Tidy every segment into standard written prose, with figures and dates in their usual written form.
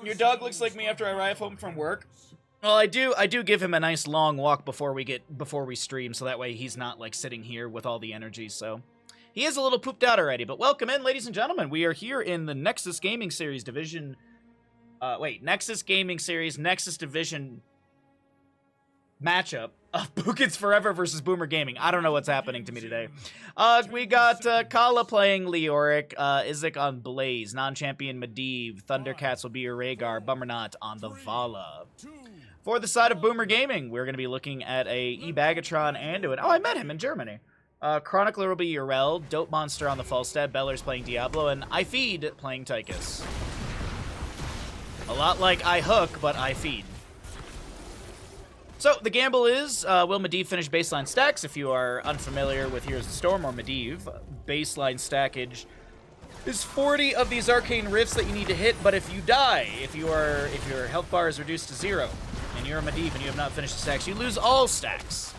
Your dog looks like me after I arrive home from work. Well, I do give him a nice long walk before we stream, so that way he's not like sitting here with all the energy. So he is a little pooped out already. But welcome in, ladies and gentlemen. We are here in the Nexus Gaming Series Division. Nexus Gaming Series Nexus Division matchup of Boogans Forever versus BoomerGaming. I don't know what's happening to me today. We got Kala playing Leoric, Isaac on Blaze, non-champion Medivh, Thundercats will be your Rhaegar, Bummernot on the Vala. For the side of BoomerGaming, we're going to be looking at a E-Bagatron Anduin. Oh, I met him in Germany. Chronicler will be Urel, Dope Monster on the Falstad, Beller's playing Diablo, and I Feed playing Tychus. A lot like I Hook, but I Feed. So, the gamble is, will Medivh finish baseline stacks? If you are unfamiliar with Heroes of the Storm or Medivh, baseline stackage is 40 of these arcane rifts that you need to hit, but if you die, if your health bar is reduced to 0, and you're a Medivh and you have not finished the stacks, you lose all stacks.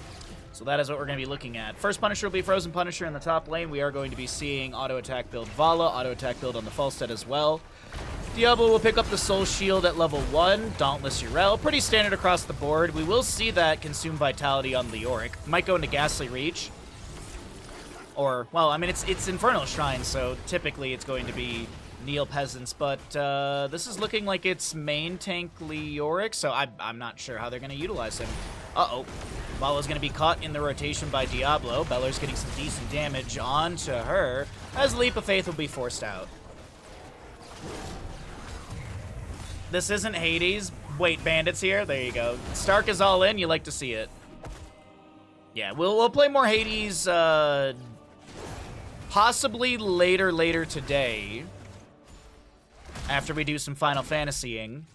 So that is what we're going to be looking at. First Punisher will be Frozen Punisher in the top lane. We are going to be seeing auto attack build Vala, auto attack build on the Falstad as well. Diablo will pick up the Soul Shield at level 1, Dauntless Urel, pretty standard across the board. We will see that Consume Vitality on Leoric. Might go into Ghastly Reach. Or, well, I mean, it's Infernal Shrine, so typically it's going to be Kneel Peasants, but this is looking like it's main tank Leoric, so I'm not sure how they're going to utilize him. Uh-oh. Vala's going to be caught in the rotation by Diablo. Beller's getting some decent damage onto her, as Leap of Faith will be forced out. This isn't Hades. Wait, Bandit's here? There you go. Stark is all in. You like to see it. Yeah, we'll play more Hades possibly later today after we do some Final Fantasying.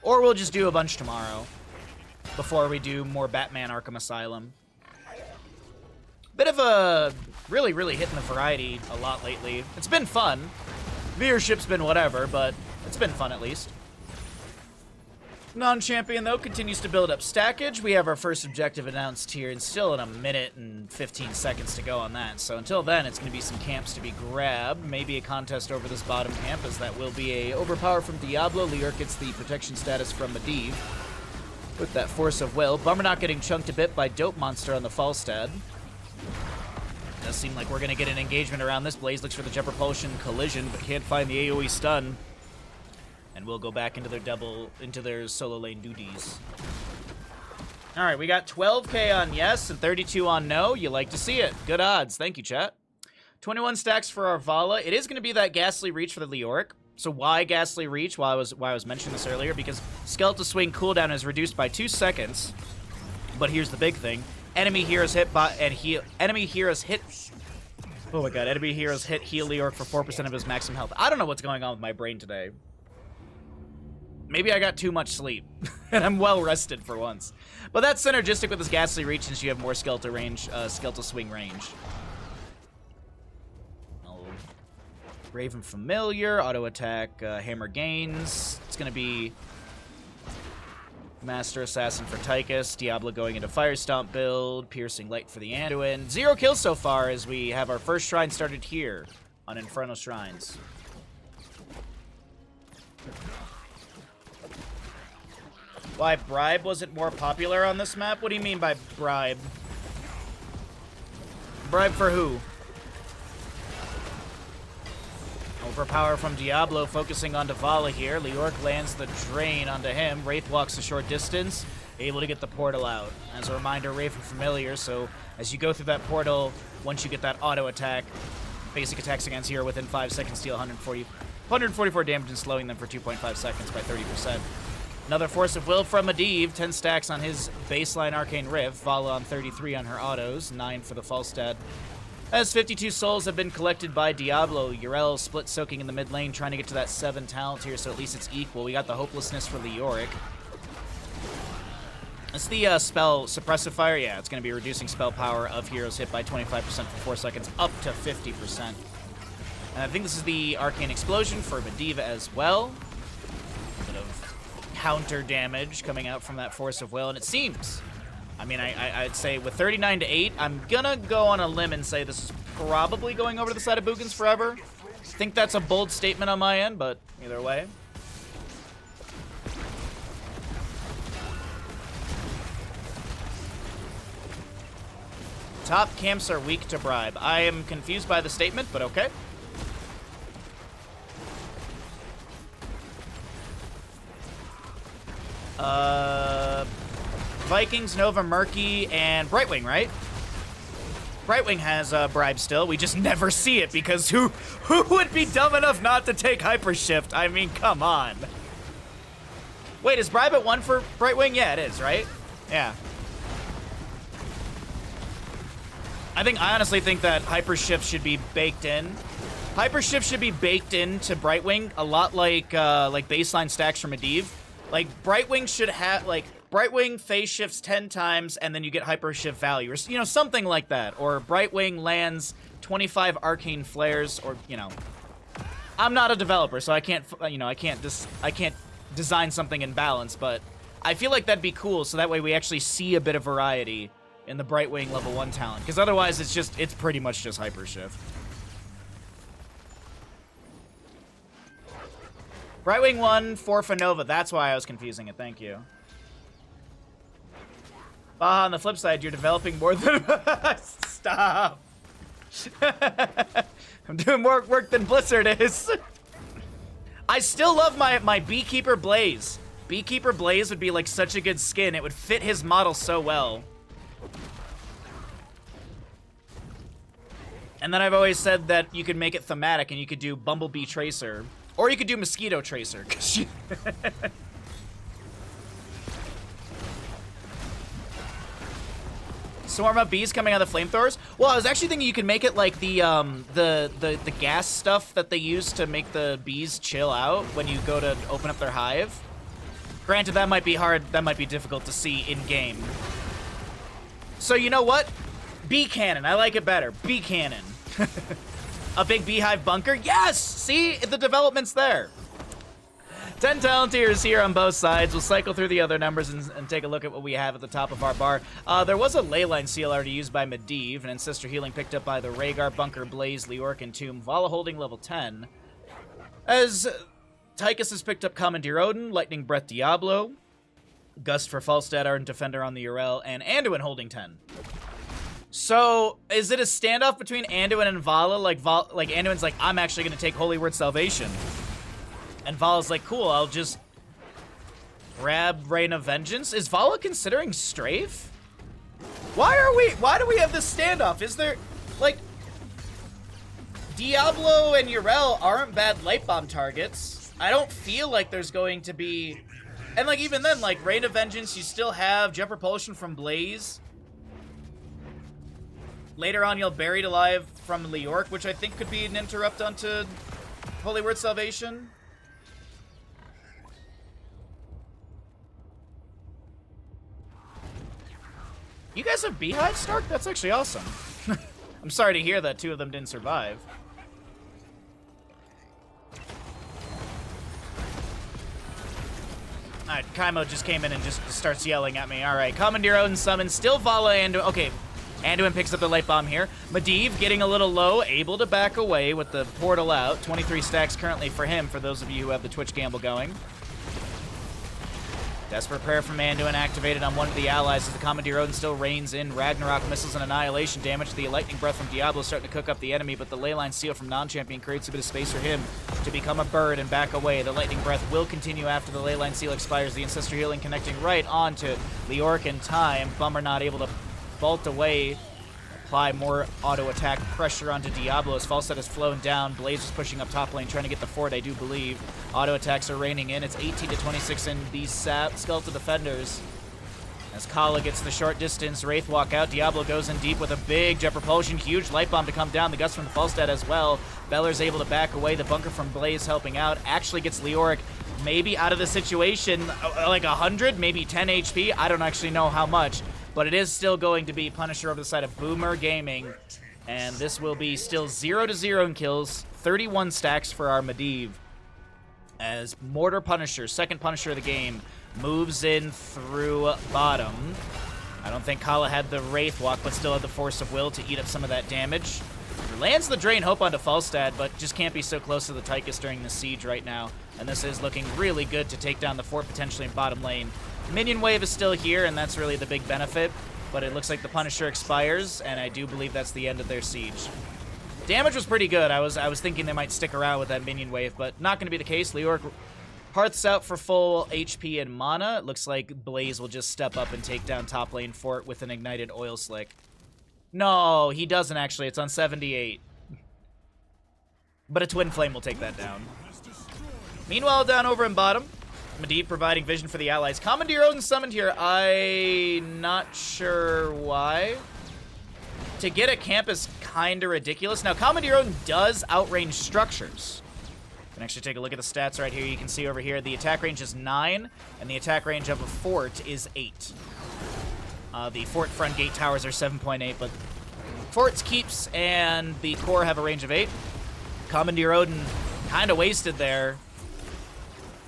Or we'll just do a bunch tomorrow before we do more Batman Arkham Asylum. Bit of a really hitting the variety a lot lately. It's been fun. Viewership's been whatever, but it's been fun at least. Non-champion, though, continues to build up stackage. We have our first objective announced here, and still in a minute and 15 seconds to go on that. So until then, it's going to be some camps to be grabbed. Maybe a contest over this bottom camp, as that will be a overpower from Diablo. Leoric gets the protection status from Medivh with that Force of Will. Bummernot getting chunked a bit by Dope Monster on the Falstad. Does seem like we're going to get an engagement around this. Blaze looks for the Jet Propulsion collision, but can't find the AoE stun. And we'll go back into their solo lane duties. All right, we got 12K on yes and 32 on no. You like to see it. Good odds. Thank you, chat. 21 stacks for our Vala. It is going to be that Ghastly Reach for the Leoric. So why Ghastly Reach? Why I was mentioning this earlier, because Skeletal Swing cooldown is reduced by 2 seconds. But here's the big thing. Enemy heroes hit enemy heroes hit heal Leoric for 4% of his maximum health. I don't know what's going on with my brain today. Maybe I got too much sleep, and I'm well rested for once. But that's synergistic with this Ghastly Reach since you have more Skeletal Swing range. Raven Familiar, auto attack, Hammer Gains. It's going to be Master Assassin for Tychus, Diablo going into Fire Stomp build, Piercing Light for the Anduin. 0 kills so far as we have our first shrine started here on Infernal Shrines. Why Bribe wasn't more popular on this map? What do you mean by Bribe? Bribe for who? Overpower from Diablo, focusing on Vala here. Leoric lands the drain onto him. Wraith walks a short distance, able to get the portal out. As a reminder, Raven Familiar, so as you go through that portal, once you get that auto attack, basic attacks against hero within 5 seconds deal 144 damage and slowing them for 2.5 seconds by 30%. Another Force of Will from Medivh, 10 stacks on his baseline Arcane Rift. Vala on 33 on her autos, 9 for the Falstad. As 52 souls have been collected by Diablo, Urel split soaking in the mid lane, trying to get to that 7 talent here, so at least it's equal. We got the Hopelessness for Leoric. It's the spell Suppressive. Yeah, it's going to be reducing spell power of heroes hit by 25% for 4 seconds, up to 50%. And I think this is the Arcane Explosion for Medivh as well. Bit of counter damage coming out from that Force of Will, and it seems... I mean, I'd say with 39 to 8, I'm gonna go on a limb and say this is probably going over to the side of Boogans Forever. I think that's a bold statement on my end, but either way. Top camps are weak to bribe. I am confused by the statement, but okay. Vikings, Nova, Murky, and Brightwing, right? Brightwing has bribe still. We just never see it because who would be dumb enough not to take Hypershift? I mean, come on. Wait, is bribe at 1 for Brightwing? Yeah, it is, right? Yeah. I honestly think that Hypershift should be baked in. Hypershift should be baked into Brightwing a lot like baseline stacks from Medivh. Like, Brightwing should have, like, Brightwing phase shifts 10 times and then you get Hypershift value, or, you know, something like that. Or Brightwing lands 25 arcane flares, or, you know. I'm not a developer, so I can't, you know, I can't design something in balance, but I feel like that'd be cool, so that way we actually see a bit of variety in the Brightwing level 1 talent, because otherwise it's pretty much just Hypershift. Brightwing 1, 4 for Nova, that's why I was confusing it, thank you. Baha, on the flip side, you're developing more than... Stop! I'm doing more work than Blizzard is. I still love my Beekeeper Blaze. Beekeeper Blaze would be like such a good skin. It would fit his model so well. And then I've always said that you could make it thematic and you could do Bumblebee Tracer. Or you could do Mosquito Tracer. Swarm up bees coming out of the flamethrowers? Well, I was actually thinking you could make it like the gas stuff that they use to make the bees chill out when you go to open up their hive. Granted, that might be hard, that might be difficult to see in-game. So you know what? Bee cannon, I like it better. Bee cannon. A big beehive bunker? Yes! See? The development's there. 10 talent tiers here on both sides. We'll cycle through the other numbers and take a look at what we have at the top of our bar. There was a Leyline seal already used by Medivh, and Ancestor Healing picked up by the Rhaegar, Bunker, Blaze, Leoric, and Tomb. Vala holding level 10. As Tychus has picked up Commandeer Odin, Lightning Breath Diablo, Gust for Falstad, Ardent Defender on the Urel, and Anduin holding 10. So, is it a standoff between Anduin and Vala? Like Anduin's like, I'm actually going to take Holy Word Salvation. And Vala's like, cool, I'll just grab Rain of Vengeance. Is Vala considering Strafe? Why do we have this standoff? Is there, like, Diablo and Urel aren't bad light bomb targets. I don't feel like there's going to be, and like even then, like Rain of Vengeance, you still have Jet Propulsion from Blaze. Later on, you'll Buried Alive from Leoric, which I think could be an interrupt onto Holy Word Salvation. You guys have Beehive, Stark? That's actually awesome. I'm sorry to hear that 2 of them didn't survive. Alright, Kaimo just came in and just starts yelling at me. Alright, Commandeer Odin summon, still Vala and... Okay, Anduin picks up the light bomb here. Medivh getting a little low, able to back away with the portal out. 23 stacks currently for him, for those of you who have the Twitch gamble going. Desperate Prayer from Anduin activated on one of the allies as the Commandeer Odin still reigns in. Ragnarok missiles and annihilation damage. The Lightning Breath from Diablo starting to cook up the enemy, but the Leyline Seal from Non-Champion creates a bit of space for him to become a bird and back away. The Lightning Breath will continue after the Leyline Seal expires. The Ancestor Healing connecting right onto Leoric in time. Bummer not able to vault away. Apply more auto attack pressure onto Diablo as Falstad has flown down. Blaze is pushing up top lane, trying to get the fort, I do believe. Auto attacks are raining in. It's 18 to 26 in these Skeletal Defenders. As Kala gets the short distance, Wraith walk out. Diablo goes in deep with a big Jet Propulsion, huge light bomb to come down. The Gust from the Falstad as well. Beller's able to back away. The bunker from Blaze helping out. Actually gets Leoric maybe out of the situation, like 100, maybe 10 HP. I don't actually know how much. But it is still going to be Punisher over the side of BoomerGaming. And this will be still 0-0 in kills. 31 stacks for our Medivh. As Mortar Punisher, second Punisher of the game, moves in through bottom. I don't think Kala had the Wraith Walk, but still had the Force of Will to eat up some of that damage. Lands the Drain Hope onto Falstad, but just can't be so close to the Tychus during the siege right now. And this is looking really good to take down the fort potentially in bottom lane. Minion wave is still here, and that's really the big benefit. but it looks like the Punisher expires, and I do believe that's the end of their siege. Damage was pretty good. I was thinking they might stick around with that minion wave, but not going to be the case. Leoric hearths out for full HP and mana. It looks like Blaze will just step up and take down top lane fort with an ignited oil slick. No, he doesn't actually. It's on 78. But a Twin Flame will take that down. Meanwhile, down over in bottom, Medivh providing vision for the allies. Commandeer Odin summoned here. I'm not sure why. To get a camp is kind of ridiculous. Now, Commandeer Odin does outrange structures. You can actually take a look at the stats right here. You can see over here the attack range is 9, and the attack range of a fort is 8. The fort front gate towers are 7.8, but forts, keeps, and the core have a range of 8. Commandeer Odin kind of wasted there.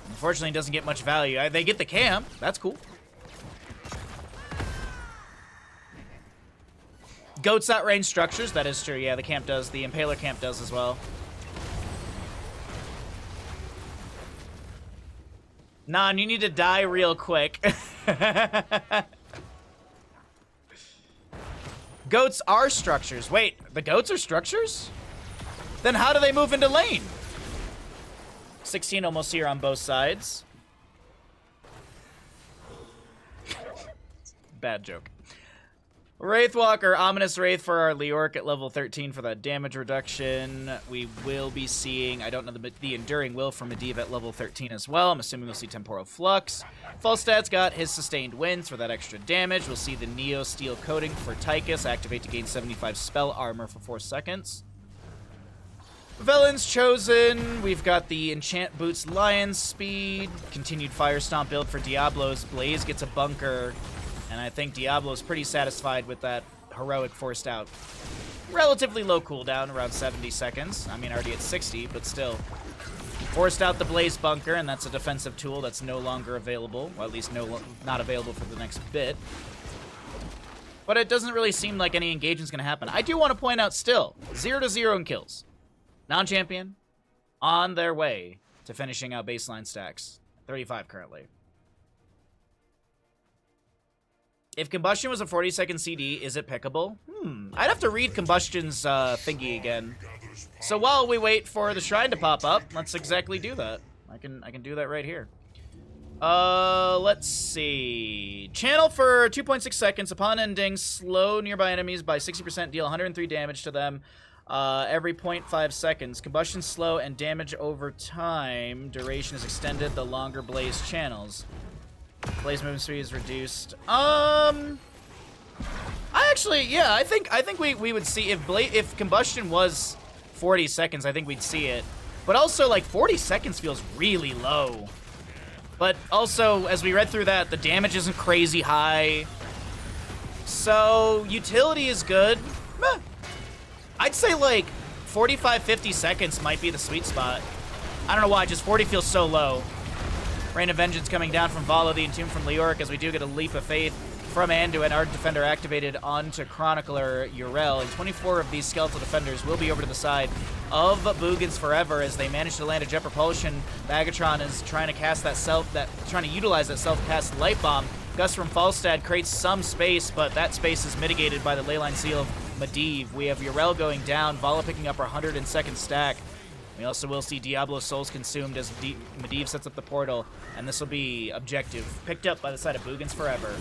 Unfortunately, doesn't get much value. They get the camp. That's cool. Goats outrange structures. That is true. Yeah, the camp does. The Impaler camp does as well. Nan, you need to die real quick. Goats are structures. Wait, the goats are structures? Then how do they move into lane? 16 almost here on both sides. Bad joke. Wraithwalker, Ominous Wraith for our Leoric at level 13 for that damage reduction. We will be seeing, I don't know, the Enduring Will for Medivh at level 13 as well. I'm assuming we'll see Temporal Flux. Falstat's got his Sustained Winds for that extra damage. We'll see the Neo Steel Coating for Tychus. Activate to gain 75 spell armor for 4 seconds. Velen's chosen. We've got the Enchant Boots Lion's Speed. Continued Fire Stomp build for Diablos. Blaze gets a bunker. And I think Diablo's pretty satisfied with that heroic forced out. Relatively low cooldown, around 70 seconds. I mean, already at 60, but still. Forced out the Blaze bunker, and that's a defensive tool that's no longer available. Well, at least not available for the next bit. But it doesn't really seem like any engagement's going to happen. I do want to point out still, 0-0 in kills. Non-champion, on their way to finishing out baseline stacks. 35 currently. If Combustion was a 40-second CD, is it pickable? I'd have to read Combustion's thingy again. So while we wait for the shrine to pop up, let's exactly do that. I can do that right here. Let's see. Channel for 2.6 seconds. Upon ending, slow nearby enemies by 60%, deal 103 damage to them every 0.5 seconds. Combustion slow and damage over time. Duration is extended the longer Blaze channels. Blaze movement speed is reduced. I think we would see if Combustion was 40 seconds, I think we'd see it. But also, like, 40 seconds feels really low. But also, as we read through that, the damage isn't crazy high. So, utility is good. Meh. I'd say, like, 45, 50 seconds might be the sweet spot. I don't know why, just 40 feels so low. Rain of Vengeance coming down from Valo, the Entomb from Leoric, as we do get a Leap of Faith from Anduin. Our Defender activated onto Chronicler Yrel, and 24 of these Skeletal Defenders will be over to the side of Boogans forever as they manage to land a Jet Propulsion. Bagatron is trying to cast trying to utilize that self-cast Light Bomb. Gust from Falstad creates some space, but that space is mitigated by the Leyline Seal of Medivh. We have Yrel going down, Vala picking up our 102nd stack. We also will see Diablo's Souls consumed as Medivh sets up the portal, and this will be objective picked up by the side of Boogans forever.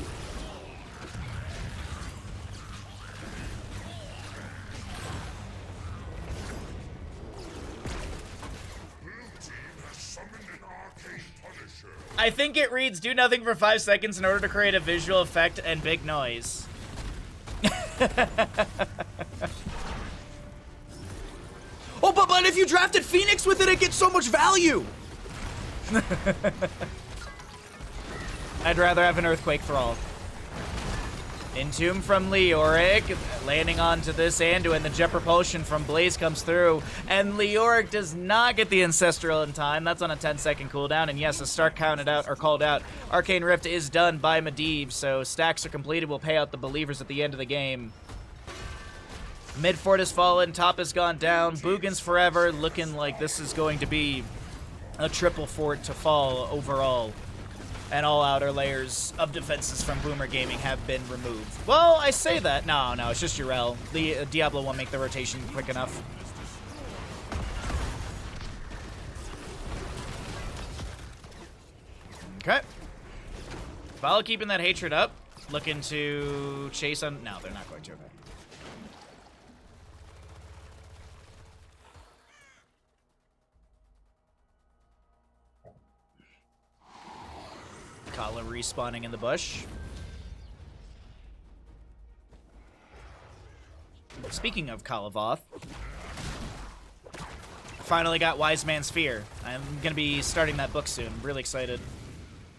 I think it reads, do nothing for 5 seconds in order to create a visual effect and big noise. Oh, but if you drafted Phoenix with it, it gets so much value! I'd rather have an Earthquake Thrall. Entomb from Leoric, landing onto this Anduin. The Jet Propulsion from Blaze comes through, and Leoric does not get the Ancestral in time. That's on a 10-second cooldown, and yes, a start counted out, or called out. Arcane Rift is done by Medivh, so stacks are completed. We'll pay out the Believers at the end of the game. Mid fort has fallen, top has gone down. Boogans forever, looking like this is going to be a triple fort to fall overall. and all outer layers of defenses from BoomerGaming have been removed. Well, I say that. No, it's just Urel. The Diablo won't make the rotation quick enough. Okay. Vala keeping that hatred up. Looking to chase on... No, they're not going to. Okay. Kala respawning in the bush. Speaking of Kalavoth, finally got Wise Man's Fear. I'm going to be starting that book soon. Really excited.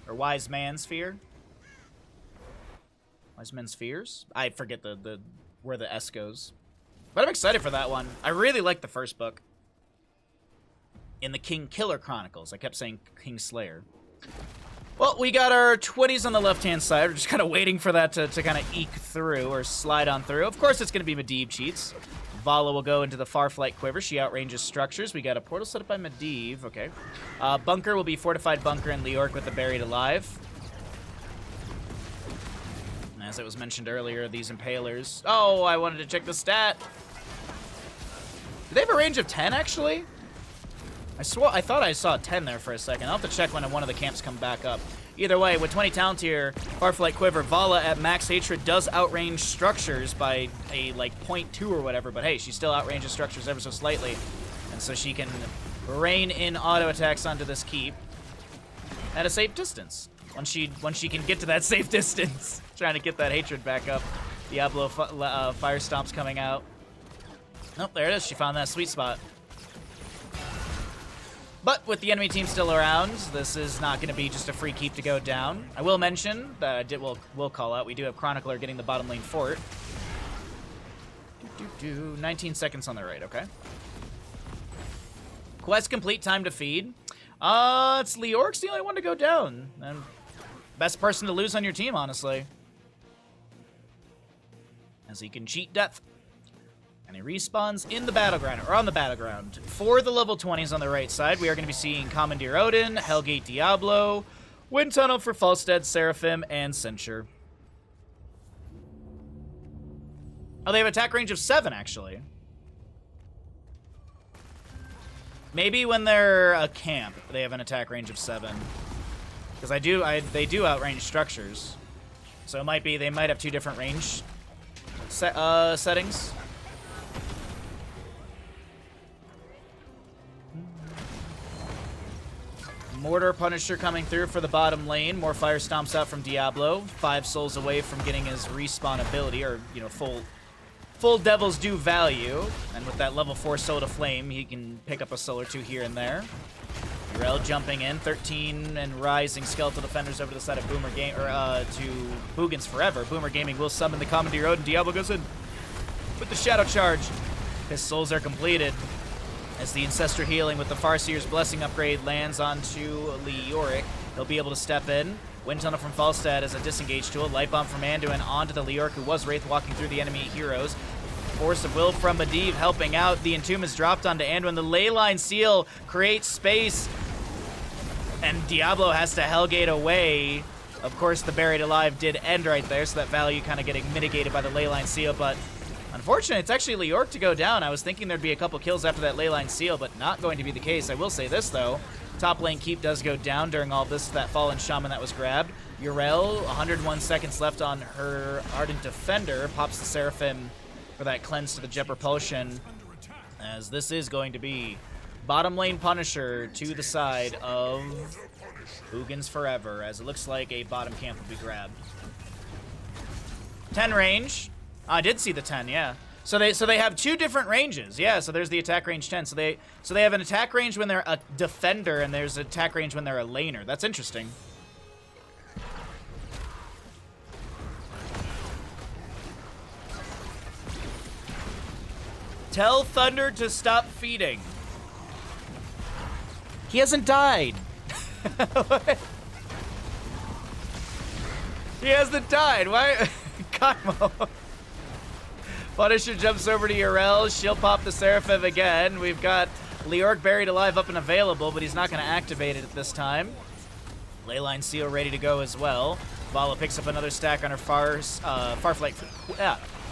Or Wise Man's Fear? Wise Men's Fears? I forget the where the S goes. But I'm excited for that one. I really like the first book. In the King Killer Chronicles. I kept saying King Slayer. Well, we got our 20s on the left-hand side. We're just kind of waiting for that to kind of eke through or slide on through. Of course, it's going to be Medivh cheats. Vala will go into the Farflight Quiver. She outranges structures. We got a portal set up by Medivh. Okay. Bunker will be Fortified Bunker and Leorc with the Buried Alive. As it was mentioned earlier, these Impalers. Oh, I wanted to check the stat. Do they have a range of 10, actually? I thought I saw 10 there for a second. I'll have to check when one of the camps come back up. Either way, with 20 talent here, Farflight Quiver, Vala at max hatred does outrange structures by a, like, 0.2 or whatever, but hey, she still outranges structures ever so slightly. And so she can rain in auto attacks onto this keep at a safe distance. Once she can get to that safe distance, trying to get that hatred back up. Diablo Fire Stomp's coming out. Nope, there it is. She found that sweet spot. But with the enemy team still around, this is not going to be just a free keep to go down. I will mention that we'll call out. We do have Chronicler getting the bottom lane fort. 19 seconds on the right. Okay. Quest complete. Time to feed. It's Leorc's the only one to go down. And best person to lose on your team, honestly. As he can cheat death. And he respawns in the battleground, or on the battleground. For the level 20s on the right side, we are going to be seeing Commandeer Odin, Hellgate Diablo, Wind Tunnel for Falstad, Seraphim, and Censure. Oh, they have attack range of 7, actually. Maybe when they're a camp, they have an attack range of 7. Because they do outrange structures. So it might be, they might have 2 different range settings. Mortar Punisher coming through for the bottom lane. More fire stomps out from Diablo. 5 souls away from getting his respawn ability, or, you know, full Devil's Due value. And with that level 4 Soul to Flame, he can pick up a soul or 2 here and there. Urel jumping in. 13 and rising Skeletal Defenders over to the side of BoomerGaming, or to Boogans forever. BoomerGaming will summon the Commandeer Odin. Diablo goes in with the Shadow Charge. His souls are completed. As the Ancestor Healing with the Farseer's Blessing upgrade lands onto Leoric, he'll be able to step in. Wind Tunnel from Falstad as a disengage tool. Light Bomb from Anduin onto the Leoric, who was Wraith walking through the enemy heroes. Force of Will from Medivh helping out. The Entomb is dropped onto Anduin. The Leyline Seal creates space, and Diablo has to Hellgate away. Of course, the Buried Alive did end right there, so that value kind of getting mitigated by the Leyline Seal, but unfortunately, it's actually Leorc to go down. I was thinking there'd be a couple kills after that Leyline Seal, but not going to be the case. I will say this, though. Top lane keep does go down during all this, that Fallen Shaman that was grabbed. Urel, 101 seconds left on her Ardent Defender, pops the Seraphim for that cleanse to the Jet Propulsion, as this is going to be bottom lane Punisher to the side of Boogans forever, as it looks like a bottom camp will be grabbed. 10 range. I did see the 10, yeah. So they have 2 different ranges. Yeah, so there's the attack range 10. So they have an attack range when they're a defender, and there's an attack range when they're a laner. That's interesting. Tell Thunder to stop feeding. He hasn't died. He hasn't died. Why? Cosmo. Punisher jumps over to Urel. She'll pop the Seraphim again. We've got Leorc Buried Alive up and available, but he's not going to activate it at this time. Leyline Seal ready to go as well. Vala picks up another stack on her Farflight.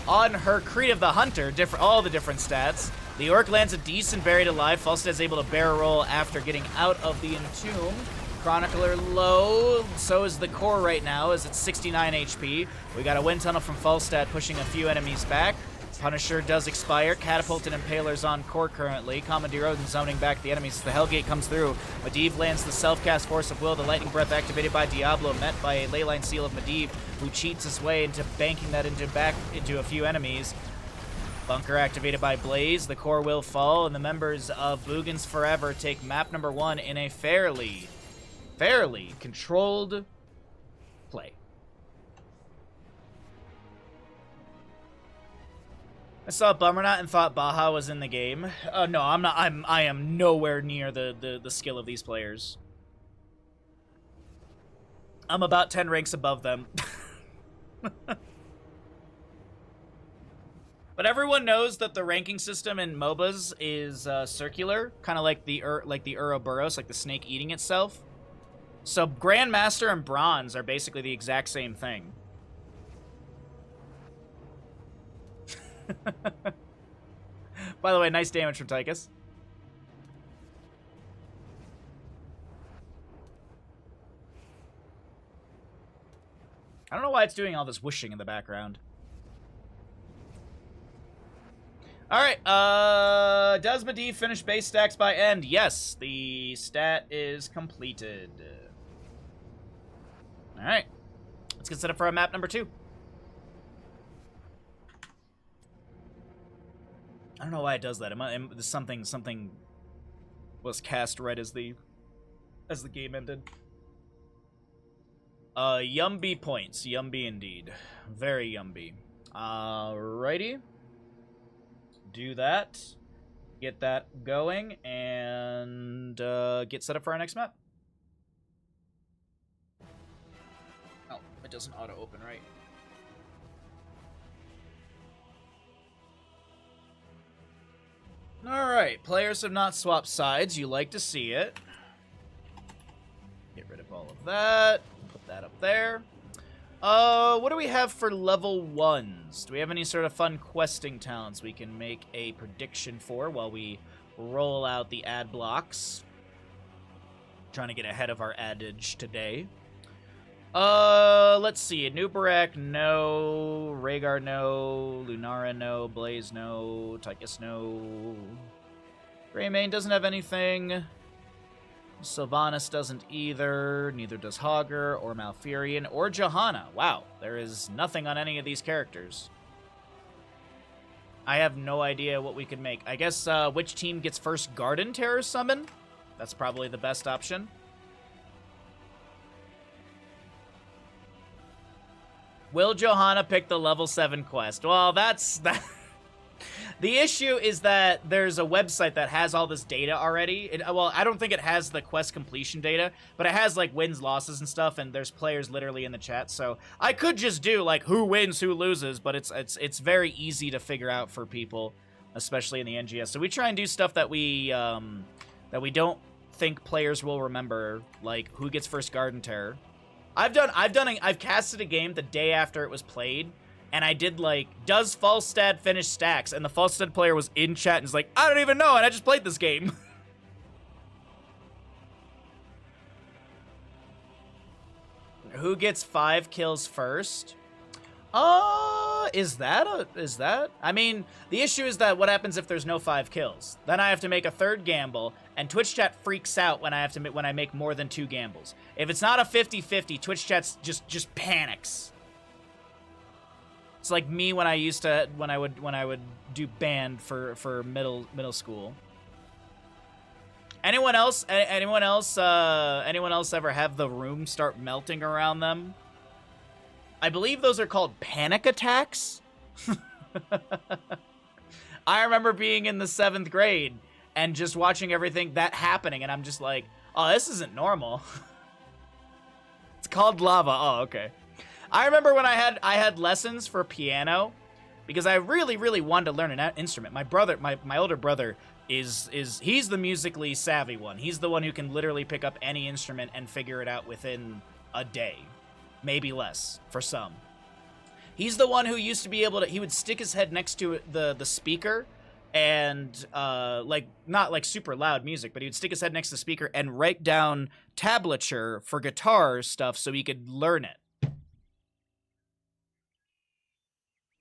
On her Creed of the Hunter, all the different stats. The Orc lands a decent Buried Alive. Falstad's able to barrel roll after getting out of the Entomb. Chronicler low, so is the core right now, as it's 69 HP. We got a Wind Tunnel from Falstad pushing a few enemies back. Punisher does expire. Catapult and Impaler's on core currently. Commandeer Odin zoning back the enemies. The Hellgate comes through. Medivh lands the self-cast Force of Will. The Lightning Breath activated by Diablo, met by a Leyline Seal of Medivh, who cheats his way into banking that back into a few enemies. Bunker activated by Blaze. The core will fall, and the members of Boogans Forever take map number 1 in a fairly controlled play. I saw Bummernot and thought Baha was in the game. No, I'm not. I am nowhere near the skill of these players. I'm about 10 ranks above them. But everyone knows that the ranking system in MOBAs is circular, kind of like the Ouroboros, like the snake eating itself. So Grandmaster and Bronze are basically the exact same thing. By the way, nice damage from Tychus. I don't know why it's doing all this whooshing in the background. Alright, does Medivh finish base stacks by end? Yes, the stat is completed. Alright, let's get set up for our map number 2. I don't know why it does that. Something was cast right as the game ended. Yumby points. Yumby indeed. Very yumby. Alrighty. Do that. Get that going, and get set up for our next map. Oh, it doesn't auto-open, right? Alright, players have not swapped sides. You like to see it. Get rid of all of that. Put that up there. What do we have for level 1s? Do we have any sort of fun questing towns we can make a prediction for while we roll out the ad blocks? Trying to get ahead of our adage today. Let's see. Nubarak, no. Rhaegar, no. Lunara, no. Blaze, no. Tychus, no. Greymane doesn't have anything. Sylvanas doesn't either. Neither does Hogger, or Malfurion, or Johanna. Wow, there is nothing on any of these characters. I have no idea what we could make. I guess, which team gets first Garden Terror Summon? That's probably the best option. Will Johanna pick the level 7 quest? Well, that's... The issue is that there's a website that has all this data already. Well, I don't think it has the quest completion data, but it has, like, wins, losses, and stuff, and there's players literally in the chat, so I could just do, like, who wins, who loses, but it's very easy to figure out for people, especially in the NGS. So we try and do stuff that we don't think players will remember, like who gets first Garden Terror. I've casted a game the day after it was played, and I did, like, does Falstad finish stacks? And the Falstad player was in chat and is like, I don't even know, and I just played this game. Who gets 5 kills first? Is that? I mean, the issue is that what happens if there's no 5 kills? Then I have to make a third gamble, and Twitch chat freaks out when I make more than 2 gambles. If it's not a 50-50, Twitch chat just panics. It's like me when I would do band for middle school. Anyone else ever have the room start melting around them? I believe those are called panic attacks. I remember being in the 7th grade and just watching everything that happening, and I'm just like, oh, this isn't normal. It's called lava. Oh, okay. I remember when I had lessons for piano, because I really wanted to learn an instrument. My older brother he's the musically savvy one. He's the one who can literally pick up any instrument and figure it out within a day, maybe less for some. He's the one who used to be able to, he would stick his head next to the speaker and like not like super loud music, but he would stick his head next to the speaker and write down tablature for guitar stuff so he could learn it.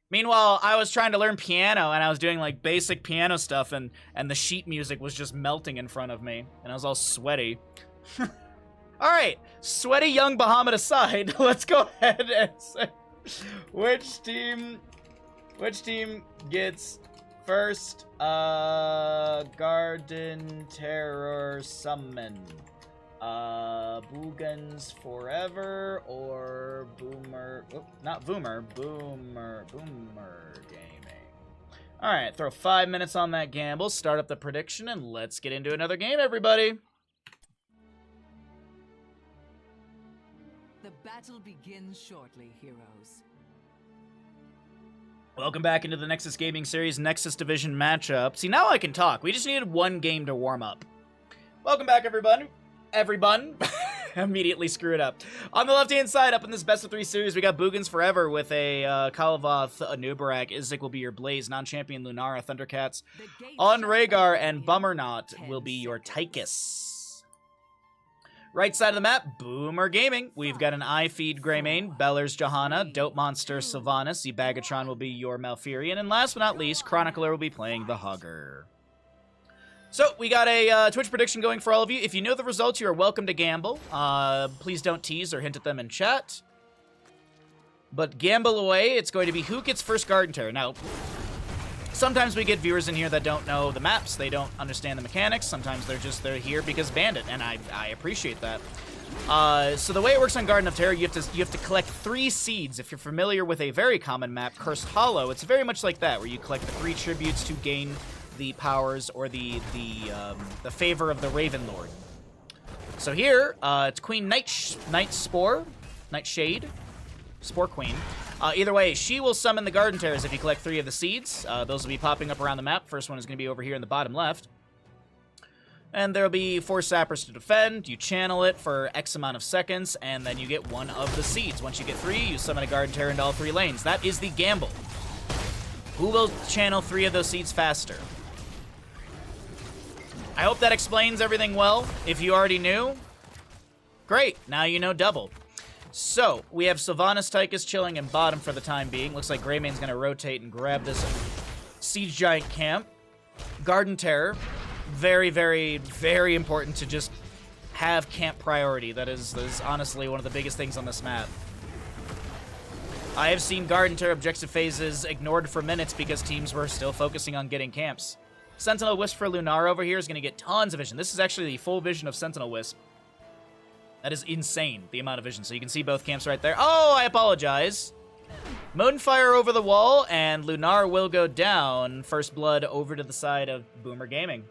Meanwhile, I was trying to learn piano, and I was doing, like, basic piano stuff, and the sheet music was just melting in front of me, and I was all sweaty. All right, sweaty young Bahamut aside, let's go ahead and say which team gets first Garden Terror Summon. Boogans Forever or Boomer... Oh, not Boomer. Boomer Gaming. Alright, throw 5 minutes on that gamble, start up the prediction, and let's get into another game, everybody. The battle begins shortly, heroes. Welcome back into the Nexus Gaming Series Nexus Division matchup. See, now I can talk. We just needed one game to warm up. Welcome back, everybody. Immediately screw it up. On the left-hand side, up in this best-of-3 series, we got Boogans Forever with a Kalavoth, a Nubarak. Izzik will be your Blaze, non-champion Lunara, Thundercats. On Rhaegar and Bummernaut will be your Tychus. Right side of the map, BoomerGaming. We've got an iFeed Greymane, Beller's Johanna, Dope Monster Sylvanas, Bagatron will be your Malfurion, and last but not least, Chronicler will be playing the Hugger. So, we got a Twitch prediction going for all of you. If you know the results, you are welcome to gamble. Please don't tease or hint at them in chat. But gamble away. It's going to be who gets first Garden Terror. Now, sometimes we get viewers in here that don't know the maps. They don't understand the mechanics. Sometimes they're here because Bandit, and I appreciate that. So the way it works on Garden of Terror, you have to collect 3 seeds. If you're familiar with a very common map, Cursed Hollow, it's very much like that, where you collect the 3 tributes to gain the powers or the favor of the Raven Lord. So here, it's Queen Nightshade, Spore Queen. Either way, she will summon the Garden Terrors if you collect 3 of the seeds. Those will be popping up around the map. First one is going to be over here in the bottom left. And there'll be 4 sappers to defend. You channel it for X amount of seconds, and then you get 1 of the seeds. Once you get 3, you summon a Garden Terror into all 3 lanes. That is the gamble. Who will channel 3 of those seeds faster? I hope that explains everything well. If you already knew, great. Now you know double. So, we have Sylvanas Tychus chilling in bottom for the time being. Looks like Greymane's going to rotate and grab this Siege Giant camp. Garden Terror. Very, very, very important to just have camp priority. That is honestly one of the biggest things on this map. I have seen Garden Terror objective phases ignored for minutes because teams were still focusing on getting camps. Sentinel Wisp for Lunar over here is going to get tons of vision. This is actually the full vision of Sentinel Wisp. That is insane, the amount of vision. So you can see both camps right there. Oh, I apologize. Moonfire over the wall, and Lunar will go down. First blood over to the side of BoomerGaming.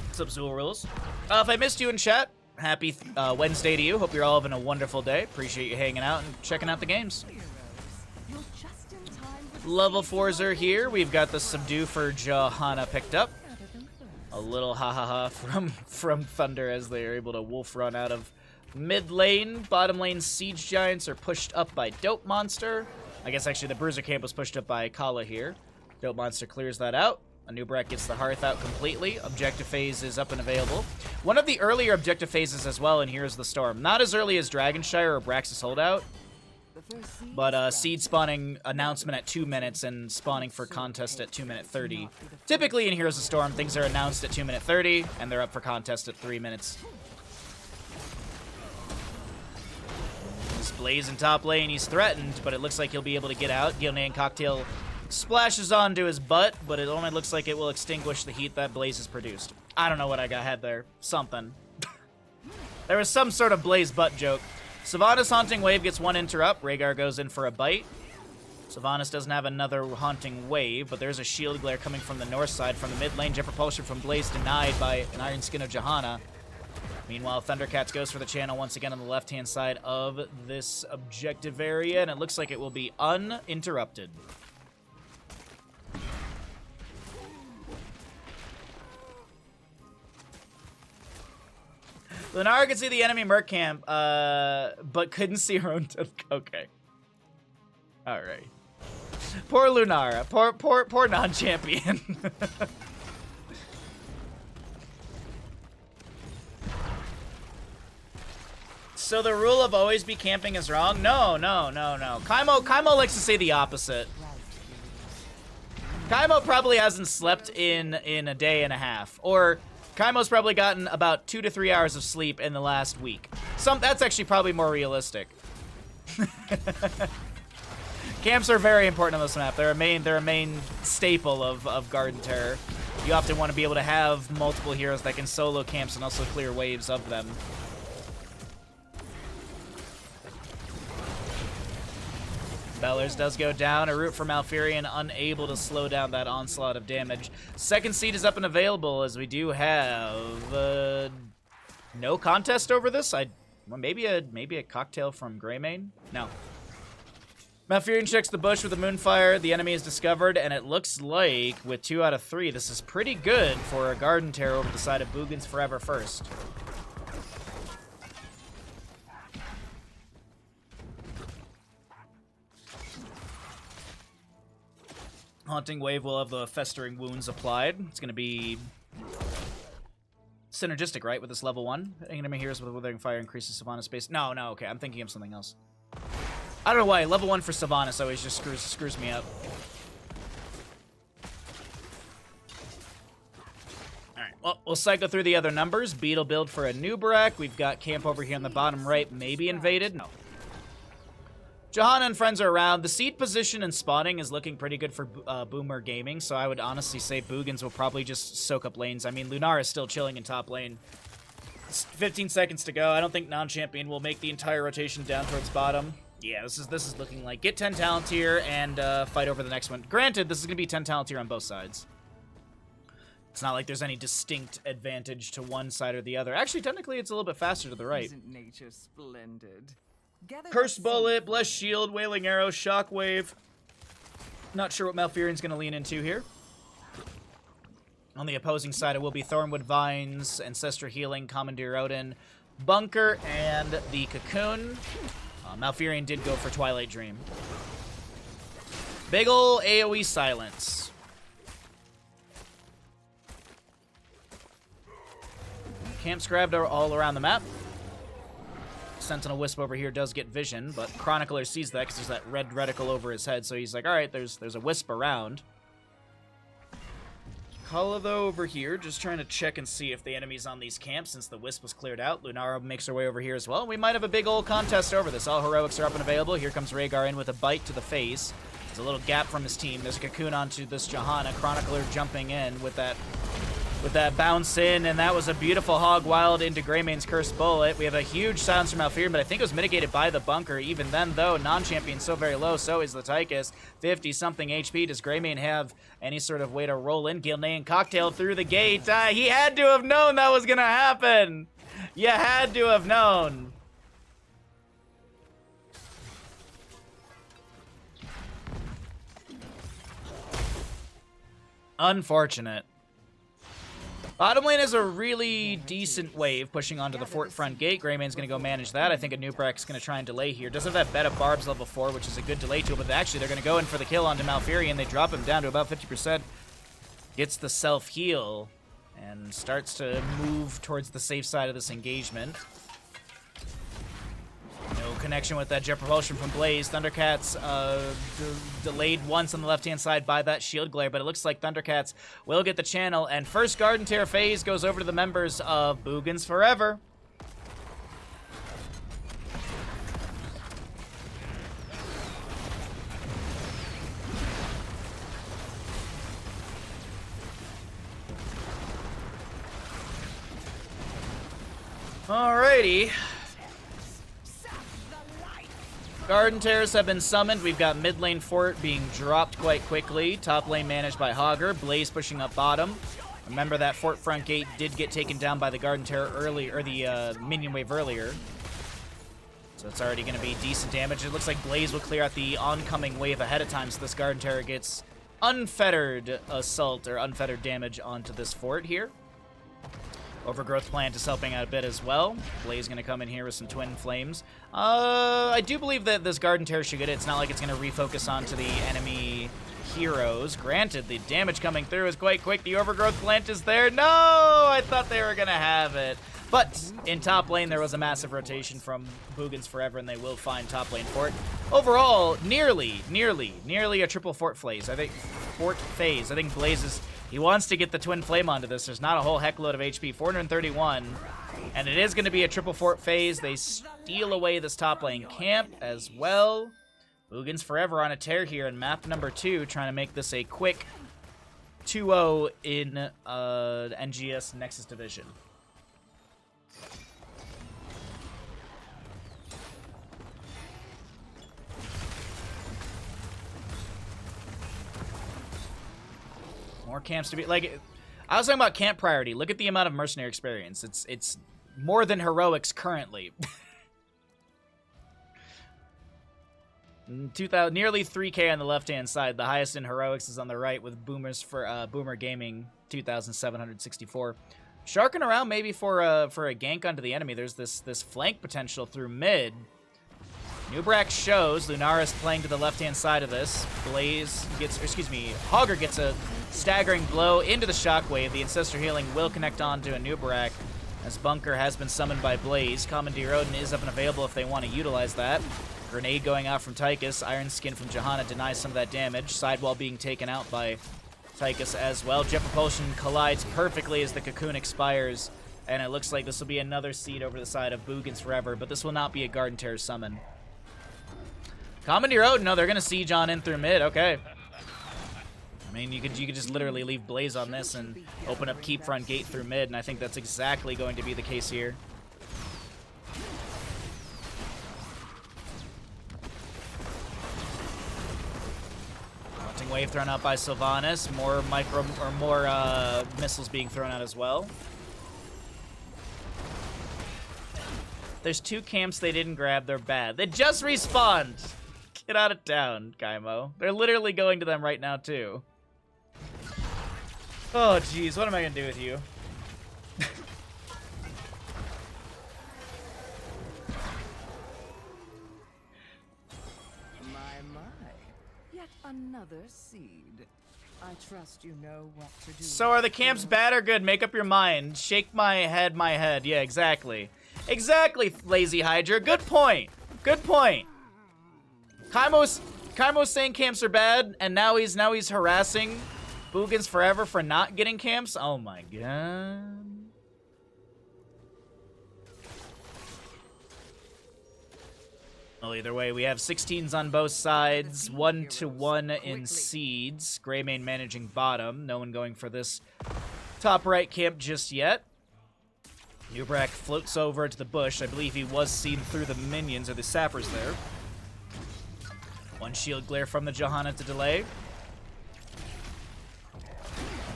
What's up, Zool Rules? If I missed you in chat, happy Wednesday to you. Hope you're all having a wonderful day. Appreciate you hanging out and checking out the games. Level 4s are here. We've got the Subdue for Johanna picked up. A little ha-ha-ha from Thunder as they are able to wolf run out of mid lane. Bottom lane Siege Giants are pushed up by Dope Monster. I guess actually the Bruiser camp was pushed up by Kala here. Dope Monster clears that out. Anubarak gets the Hearth out completely. Objective phase is up and available. One of the earlier objective phases as well in Here's the Storm. Not as early as Dragonshire or Braxis Holdout, but seed spawning announcement at 2 minutes and spawning for contest at 2 minute 30. Typically in Heroes of Storm, things are announced at 2 minute 30, and they're up for contest at 3 minutes. This Blaze in top lane, he's threatened, but it looks like he'll be able to get out. Gilnean Cocktail splashes onto his butt, but it only looks like it will extinguish the heat that Blaze has produced. I don't know what I got had there. Something. There was some sort of Blaze butt joke. Sylvanas Haunting Wave gets 1 interrupt. Rhaegar goes in for a bite. Sylvanas doesn't have another Haunting Wave, but there's a Shield Glare coming from the north side from the mid lane. Jet Propulsion from Blaze denied by an Iron Skin of Johanna. Meanwhile, Thundercats goes for the channel once again on the left-hand side of this objective area, and it looks like it will be uninterrupted. Lunara could see the enemy merc camp, but couldn't see her own. Okay. All right. Poor Lunara. Poor non-champion. So the rule of always be camping is wrong? No. Kaimo likes to say the opposite. Kaimo probably hasn't slept in a day and a half, or Kaimo's probably gotten about 2 to 3 hours of sleep in the last week. That's actually probably more realistic. Camps are very important on this map. They're a main staple of Garden Terror. You often want to be able to have multiple heroes that can solo camps and also clear waves of them. Bellers does go down. A root for Malfurion, unable to slow down that onslaught of damage. Second seed is up and available, as we do have no contest over this. Well, maybe a cocktail from Greymane? No. Malfurion checks the bush with the Moonfire. The enemy is discovered, and it looks like, with 2 out of 3, this is pretty good for a Garden Terror over the side of Boogans Forever first. Haunting Wave will have the Festering Wounds applied. It's going to be synergistic, right, with this level 1? Enemy heroes with Withering Fire increases Savannah space. No, okay, I'm thinking of something else. I don't know why, level 1 for Sylvanas always just screws me up. Alright, well, we'll cycle through the other numbers. Beetle build for a Nubarak. We've got camp over here on the bottom right, maybe invaded. No. Johanna and friends are around. The seed position and spawning is looking pretty good for BoomerGaming, so I would honestly say Boogans will probably just soak up lanes. I mean, Lunara is still chilling in top lane. It's 15 seconds to go. I don't think non-champion will make the entire rotation down towards bottom. Yeah, this is looking like get 10 talent here and fight over the next one. Granted, this is going to be 10 talent here on both sides. It's not like there's any distinct advantage to one side or the other. Actually, technically, it's a little bit faster to the right. Isn't nature splendid? Cursed Bullet, Blessed Shield, Wailing Arrow, Shockwave. Not sure what Malfurion's going to lean into here. On the opposing side, it will be Thornwood Vines, Ancestral Healing, Commandeer Odin, Bunker, and the Cocoon. Malfurion did go for Twilight Dream. Big ol' AoE Silence. Camps grabbed all around the map. Sentinel Wisp over here does get vision, but Chronicler sees that because there's that red reticle over his head, so he's like, alright, there's a Wisp around. Kala, though, over here, just trying to check and see if the enemy's on these camps since the Wisp was cleared out. Lunara makes her way over here as well. We might have a big old contest over this. All heroics are up and available. Here comes Rhaegar in with a bite to the face. There's a little gap from his team. There's a Cocoon onto this Johanna. Chronicler jumping in with that bounce in, and that was a beautiful Hog Wild into Greymane's Cursed Bullet. We have a huge silence from Malfurion, but I think it was mitigated by the Bunker. Even then, though, non-champion so very low, so is the Tychus. 50-something HP. Does Greymane have any sort of way to roll in? Gilnean Cocktail through the gate. He had to have known that was going to happen. You had to have known. Unfortunate. Bottom lane is a really decent wave pushing onto the fort front gate. Greymane's going to go manage that. I think a Nubrak's going to try and delay here. Does have that Bed of Barbs level 4, which is a good delay tool, but actually they're going to go in for the kill onto Malfurion. They drop him down to about 50%. Gets the self-heal and starts to move towards the safe side of this engagement. No connection with that jet propulsion from Blaze. Thundercats delayed once on the left-hand side by that shield glare, but it looks like Thundercats will get the channel. And first Garden Terror phase goes over to the members of Boogans Forever. Alrighty. Garden Terrors have been summoned. We've got mid lane fort being dropped quite quickly. Top lane managed by Hogger. Blaze pushing up bottom. Remember that fort front gate did get taken down by the Garden Terror early, or the minion wave earlier. So it's already going to be decent damage. It looks like Blaze will clear out the oncoming wave ahead of time, so this Garden Terror gets unfettered assault or unfettered damage onto this fort here. Overgrowth Plant is helping out a bit as well. Blaze going to come in here with some Twin Flames. I do believe that this Garden Terror should get it. It's not like it's going to refocus onto the enemy heroes. Granted, the damage coming through is quite quick. The Overgrowth Plant is there. No! I thought they were going to have it. But in top lane, there was a massive rotation from Boogans Forever, and they will find top lane fort. Overall, nearly a triple fort phase. I think Blaze is... He wants to get the Twin Flame onto this. There's not a whole heck load of HP. 431. And it is going to be a triple fort phase. They steal away this top lane camp as well. Boogans Forever on a tear here in map number 2, trying to make this a quick 2-0 in NGS Nexus Division. More camps to be... Like, I was talking about camp priority. Look at the amount of mercenary experience. It's more than heroics currently. 2,000, nearly 3K on the left-hand side. The highest in heroics is on the right with BoomerGaming, 2,764. Sharking around maybe for a gank onto the enemy. There's this flank potential through mid. Nubrak shows. Lunaris playing to the left-hand side of this. Blaze gets, Hogger gets a staggering blow into the shockwave. The Ancestor Healing will connect onto a Nubrak, as Bunker has been summoned by Blaze. Commandeer Odin is up and available if they want to utilize that. Grenade going out from Tychus. Iron Skin from Johanna denies some of that damage. Sidewall being taken out by Tychus as well. Jet Propulsion collides perfectly as the Cocoon expires. And it looks like this will be another seed over the side of Boogans Forever, but this will not be a Garden Terror summon. Commandeer Odin, no, they're going to siege on in through mid. Okay. I mean, you could just literally leave Blaze on this and open up Keep Front Gate through mid, and I think that's exactly going to be the case here. Haunting Wave thrown out by Sylvanas. More missiles being thrown out as well. There's 2 camps they didn't grab. They're bad. They just respawned. Get out of town, Kaimo. They're literally going to them right now, too. Oh, jeez. What am I going to do with you? My. Yet another seed. I trust you know what to do. So are the camps bad or good? Make up your mind. Shake my head, Yeah, exactly. Exactly, Lazy Hydra. Good point. Good point. Kaimo's saying camps are bad, and now he's harassing Boogans Forever for not getting camps. Oh my god. Well, either way, we have 16s on both sides, 1-1 in seeds. Greymane managing bottom. No one going for this top right camp just yet. Nubrak floats over to the bush. I believe he was seen through the minions or the sappers there. One shield glare from the Johanna to delay.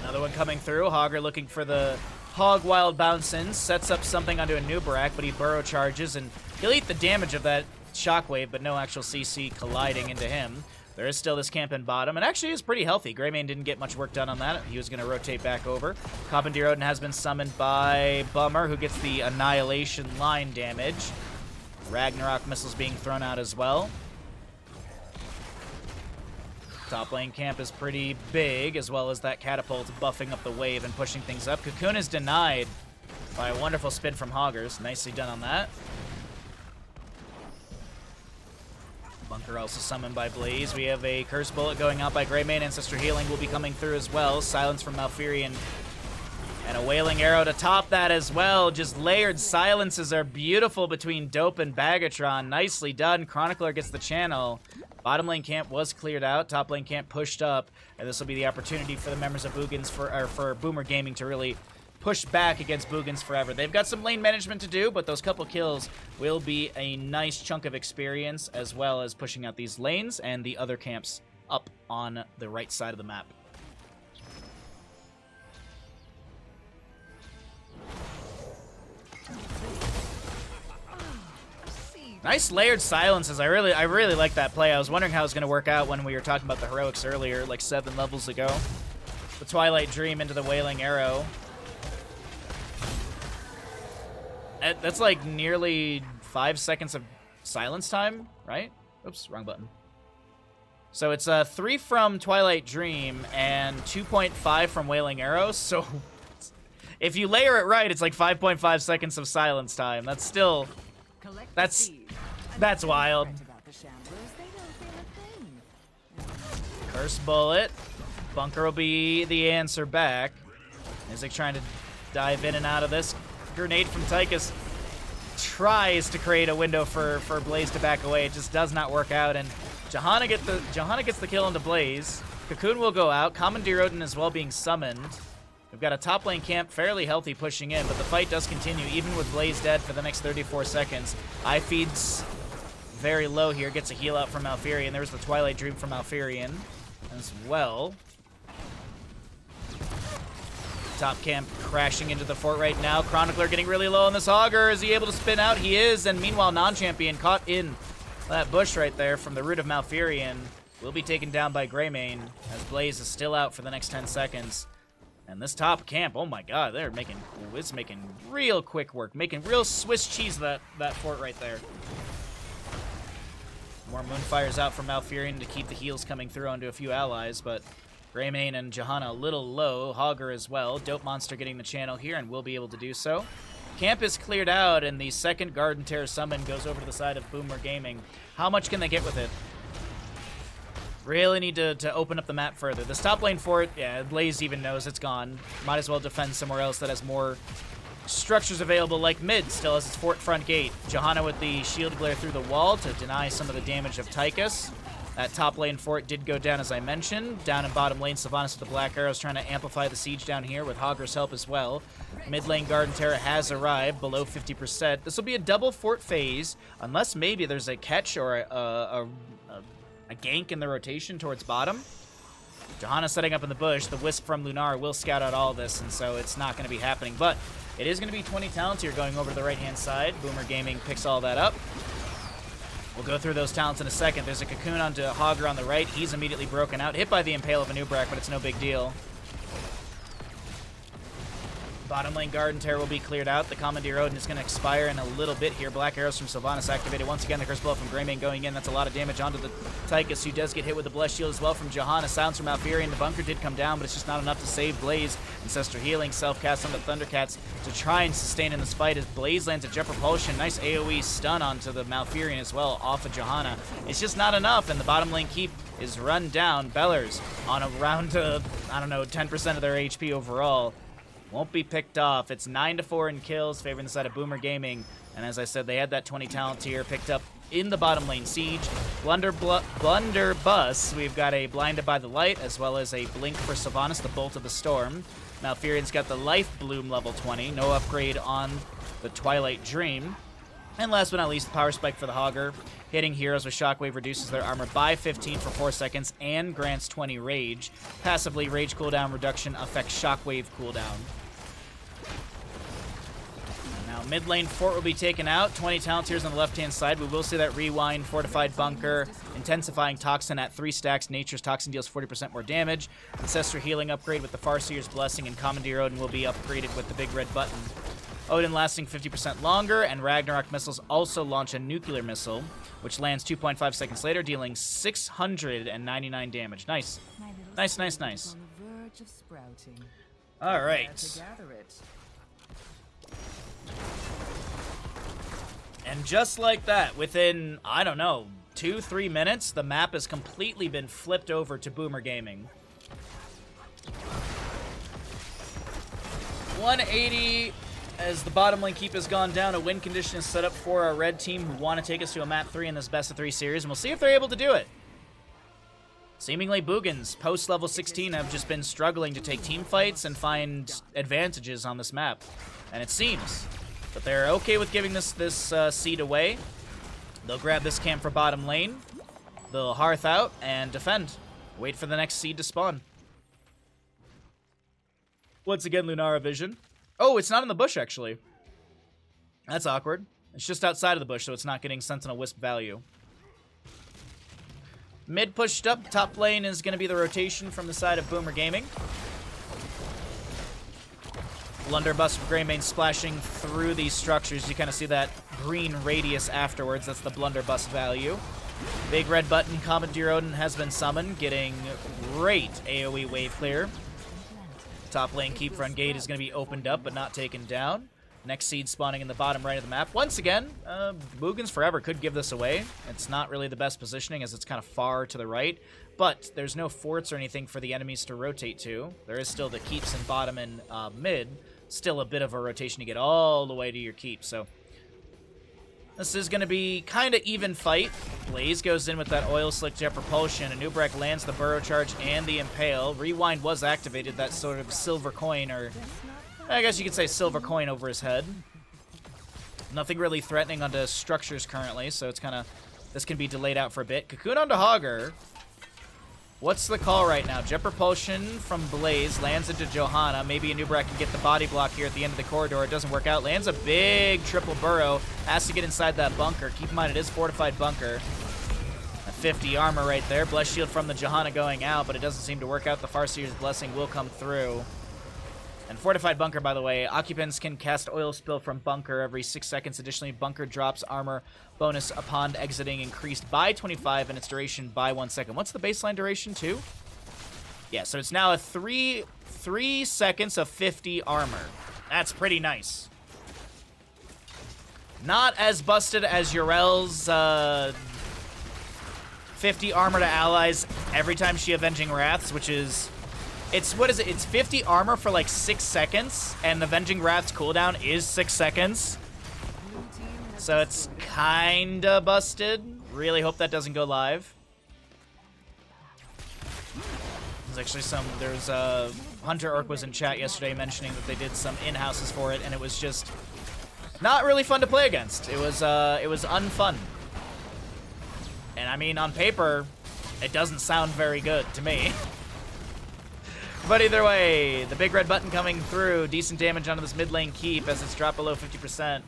Another one coming through. Hogger looking for the Hog Wild bounce in. Sets up something onto a Nubrak, but he burrow charges, and he'll eat the damage of that shockwave, but no actual CC colliding into him. There is still this camp in bottom, and actually is pretty healthy. Greymane didn't get much work done on that. He was going to rotate back over. Commandeer Odin has been summoned by Bummer, who gets the Annihilation line damage. Ragnarok missiles being thrown out as well. Top lane camp is pretty big, as well as that catapult buffing up the wave and pushing things up. Cocoon is denied by a wonderful spin from Hoggers. Nicely done on that. Bunker also summoned by Blaze. We have a Curse Bullet going out by Greymane. Ancestor Healing will be coming through as well. Silence from Malfurion. And a Wailing Arrow to top that as well. Just layered silences are beautiful between Dope and Bagatron. Nicely done. Chronicler gets the channel. Bottom lane camp was cleared out. Top lane camp pushed up. And this will be the opportunity for the members of Boogans for BoomerGaming to really push back against Boogans Forever. They've got some lane management to do, but those couple kills will be a nice chunk of experience, as well as pushing out these lanes and the other camps up on the right side of the map. Nice layered silences. I really like that play. I was wondering how it was going to work out when we were talking about the heroics earlier, like 7 levels ago. The Twilight Dream into the Wailing Arrow. That's like nearly 5 seconds of silence time, right? Oops, wrong button. So it's 3 from Twilight Dream and 2.5 from Wailing Arrow. So if you layer it right, it's like 5.5 seconds of silence time. That's still... That's wild. Curse Bullet. Bunker will be the answer back. Isaac trying to dive in and out of this. Grenade from Tychus tries to create a window for Blaze to back away. It just does not work out, and Johanna gets the kill into Blaze. Cocoon will go out. Commandeer Odin as well being summoned. We've got a top lane camp fairly healthy pushing in, but the fight does continue, even with Blaze dead for the next 34 seconds. Eye feeds very low here, gets a heal out from Malfurion. There's the Twilight Dream from Malfurion as well. Top camp crashing into the fort right now. Chronicler getting really low on this Augur. Is he able to spin out? He is, and meanwhile, non-champion caught in that bush right there from the root of Malfurion will be taken down by Greymane as Blaze is still out for the next 10 seconds. And this top camp, oh my god, it's making real quick work, making real Swiss cheese that fort right there. More Moonfires out from Malfurion to keep the heals coming through onto a few allies, but Greymane and Johanna a little low. Hogger as well. Dope Monster getting the channel here and will be able to do so. Camp is cleared out, and the second Garden Terror summon goes over to the side of BoomerGaming. How much can they get with it? Really need to open up the map further. This top lane fort, yeah, Blaze even knows it's gone. Might as well defend somewhere else that has more structures available, like mid still has its fort front gate. Johanna with the shield glare through the wall to deny some of the damage of Tychus. That top lane fort did go down, as I mentioned. Down in bottom lane, Sylvanas with the Black Arrows trying to amplify the siege down here with Hogger's help as well. Mid lane Garden Terror has arrived, below 50%. This will be a double fort phase, unless maybe there's a catch or a gank in the rotation towards bottom. Johanna setting up in the bush. The Wisp from Lunar will scout out all this, and so it's not going to be happening. But it is going to be 20 talents here going over to the right-hand side. BoomerGaming picks all that up. We'll go through those talents in a second. There's a Cocoon onto Hogger on the right. He's immediately broken out. Hit by the Impale of Anubrak, but it's no big deal. Bottom lane Garden Terror will be cleared out. The Commandeer Odin is going to expire in a little bit here. Black Arrows from Sylvanas activated. Once again, the Curse Blow from Greymane going in. That's a lot of damage onto the Tychus, who does get hit with the Blessed Shield as well from Johanna. Sounds from Malfurion. The bunker did come down, but it's just not enough to save Blaze. Ancestor Healing, self-cast on the Thundercats to try and sustain in this fight as Blaze lands a Jet Propulsion. Nice AoE stun onto the Malfurion as well off of Johanna. It's just not enough, and the bottom lane keep is run down. Bellers on around, I don't know, 10% of their HP overall. Won't be picked off. It's 9-4 in kills, favoring the side of BoomerGaming. And as I said, they had that 20 talent here picked up in the bottom lane siege. Blunderbuss. We've got a Blinded by the Light, as well as a Blink for Sylvanas, the Bolt of the Storm. Malfurion's got the Life Bloom level 20. No upgrade on the Twilight Dream. And last but not least, the Power Spike for the Hogger. Hitting heroes with Shockwave reduces their armor by 15 for 4 seconds and grants 20 Rage. Passively, Rage cooldown reduction affects Shockwave cooldown. Now, mid lane fort will be taken out. 20 talent tiers on the left-hand side. We will see that Rewind, Fortified Bunker, Intensifying Toxin at 3 stacks. Nature's Toxin deals 40% more damage. Ancestor Healing upgrade with the Farseer's Blessing, and Commandeer Odin will be upgraded with the big red button. Odin lasting 50% longer, and Ragnarok missiles also launch a nuclear missile, which lands 2.5 seconds later, dealing 699 damage. Nice. Nice, nice, nice. All right. And just like that, within, I don't know, 2-3 minutes, the map has completely been flipped over to BoomerGaming. 180 as the bottom lane keep has gone down. A win condition is set up for our red team who want to take us to a map 3 in this best of 3 series, and we'll see if they're able to do it. Seemingly Boogans, post level 16, have just been struggling to take team fights and find advantages on this map. And it seems that they're okay with giving this seed away. They'll grab this camp for bottom lane. They'll hearth out and defend. Wait for the next seed to spawn. Once again, Lunara Vision. Oh, it's not in the bush, actually. That's awkward. It's just outside of the bush, so it's not getting Sentinel Wisp value. Mid pushed up. Top lane is going to be the rotation from the side of BoomerGaming. Blunderbuss from Greymane splashing through these structures. You kind of see that green radius afterwards. That's the Blunderbuss value. Big red button, Commandeer Odin has been summoned, getting great AoE wave clear. Top lane keep front gate is going to be opened up but not taken down. Next seed spawning in the bottom right of the map. Once again, Boogans Forever could give this away. It's not really the best positioning as it's kind of far to the right, but there's no forts or anything for the enemies to rotate to. There is still the keeps in bottom and mid. Still a bit of a rotation to get all the way to your keep, so this is going to be kind of even fight. Blaze goes in with that oil slick jet propulsion. Anub'arak lands the burrow charge and the impale. Rewind was activated, that sort of silver coin, or I guess you could say silver coin over his head. Nothing really threatening onto structures currently, so it's kind of, this can be delayed out for a bit. Cocoon onto Hogger. What's the call right now? Jet propulsion from Blaze lands into Johanna. Maybe Anub'arak can get the body block here at the end of the corridor. It doesn't work out. Lands a big triple burrow. Has to get inside that bunker. Keep in mind, it is fortified bunker. A 50 armor right there. Bless shield from the Johanna going out, but it doesn't seem to work out. The Farseer's blessing will come through. And fortified bunker, by the way, occupants can cast oil spill from bunker every 6 seconds. Additionally, bunker drops armor bonus upon exiting increased by 25 and its duration by 1 second. What's the baseline duration too? Yeah, so it's now a 3 seconds of 50 armor. That's pretty nice. Not as busted as Urel's 50 armor to allies every time she Avenging Wraths, which is... what is it? It's 50 armor for like 6 seconds, and Avenging Wrath's cooldown is 6 seconds. So it's kinda busted. Really hope that doesn't go live. There's actually there's Hunter Orc was in chat yesterday mentioning that they did some in-houses for it, and it was just not really fun to play against. It was unfun. And I mean, on paper, it doesn't sound very good to me. But either way, the big red button coming through. Decent damage onto this mid lane keep as it's dropped below 50%.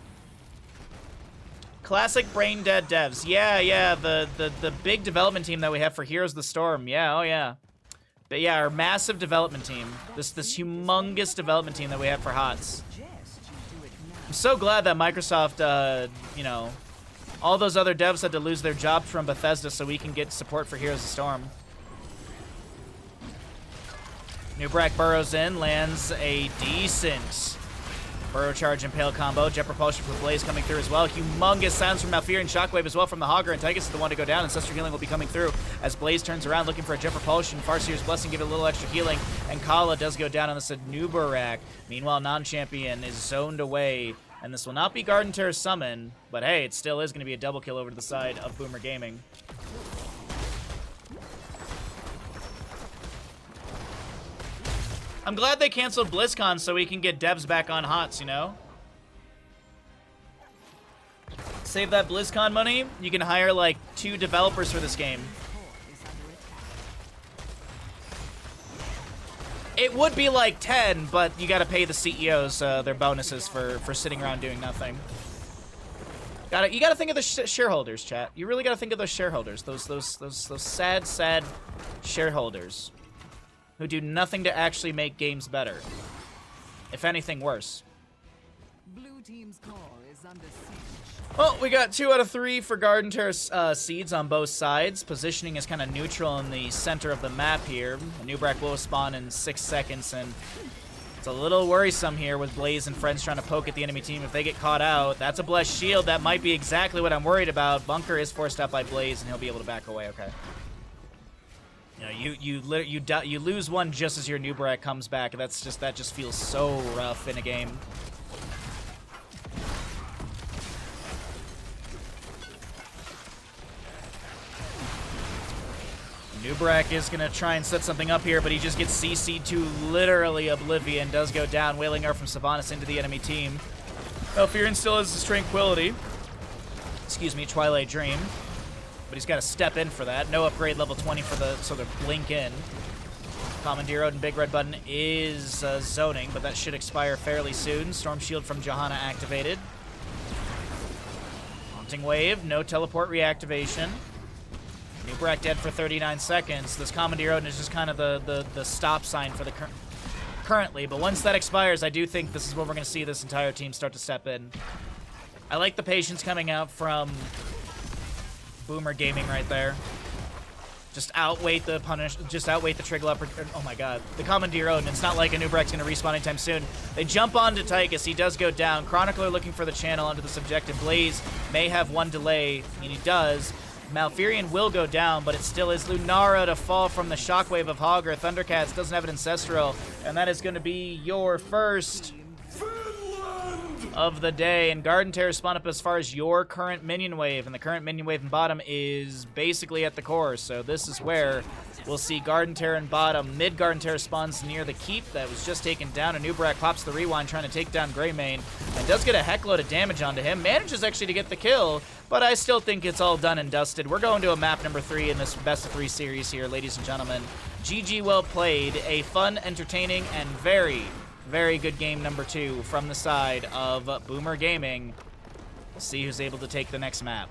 Classic brain dead devs. Yeah, the big development team that we have for Heroes of the Storm. Yeah, oh yeah. But yeah, our massive development team. This humongous development team that we have for HOTS. I'm so glad that Microsoft, you know, all those other devs had to lose their jobs from Bethesda so we can get support for Heroes of the Storm. Anub'arak burrows in, lands a decent burrow charge impale combo. Jet propulsion for Blaze coming through as well. Humongous sounds from Malfear and Shockwave as well from the Hogger, and Tychus is the one to go down. Ancestral healing will be coming through as Blaze turns around looking for a jet propulsion. Farseer's blessing give it a little extra healing, and Kala does go down on this Anub'arak. Meanwhile, non-champion is zoned away, and this will not be Garden Terror summon, but hey, it still is going to be a double kill over to the side of BoomerGaming. I'm glad they canceled BlizzCon so we can get devs back on HOTS, you know? Save that BlizzCon money, you can hire like 2 developers for this game. It would be like 10, but you gotta pay the CEOs their bonuses for sitting around doing nothing. You gotta think of the shareholders, chat. You really gotta think of those shareholders, those sad shareholders who do nothing to actually make games better. If anything, worse. Blue team's core is under siege. Well, we got 2 out of 3 for Garden Terror seeds on both sides. Positioning is kind of neutral in the center of the map here. Anub'arak will spawn in 6 seconds, and it's a little worrisome here with Blaze and friends trying to poke at the enemy team. If they get caught out, that's a blessed shield. That might be exactly what I'm worried about. Bunker is forced out by Blaze, and he'll be able to back away. Okay. You know, you lose one just as your Anub'arak comes back. That just feels so rough in a game. Anub'arak is gonna try and set something up here, but he just gets CC'd to literally oblivion. Does go down. Wailing Arrow from Sylvanas into the enemy team. Malfear still has his Tranquility. Excuse me, Twilight Dream. But he's got to step in for that. No upgrade level 20 for the sort of blink in. Commandeer Odin Big Red Button is zoning, but that should expire fairly soon. Storm Shield from Johanna activated. Haunting Wave, no teleport reactivation. Nubrak dead for 39 seconds. This Commandeer Odin is just kind of the stop sign for the currently, but once that expires, I do think this is where we're going to see this entire team start to step in. I like the patience coming out from BoomerGaming right there. Just outweight the Triggle Up. Oh my god. The Commandeer Odin. It's not like a Nubrak's going to respawn anytime soon. They jump onto Tychus. He does go down. Chronicler looking for the channel onto the subjective. Blaze may have one delay, and he does. Malfurion will go down, but it still is Lunara to fall from the shockwave of Hogger. Thundercats doesn't have an Ancestral, and that is going to be your first of the day. And Garden Terror spawn up as far as your current minion wave, and the current minion wave in bottom is basically at the core. So this is where we'll see Garden Terror in bottom. Mid Garden Terror spawns near the keep that was just taken down, and Nubrak pops the rewind trying to take down Greymane, and does get a heck load of damage onto him. Manages actually to get the kill, but I still think it's all done and dusted. We're going to a map number 3 in this best of 3 series here, ladies and gentlemen. GG, well played. A fun, entertaining, and very, very good game number 2 from the side of BoomerGaming. We'll see who's able to take the next map.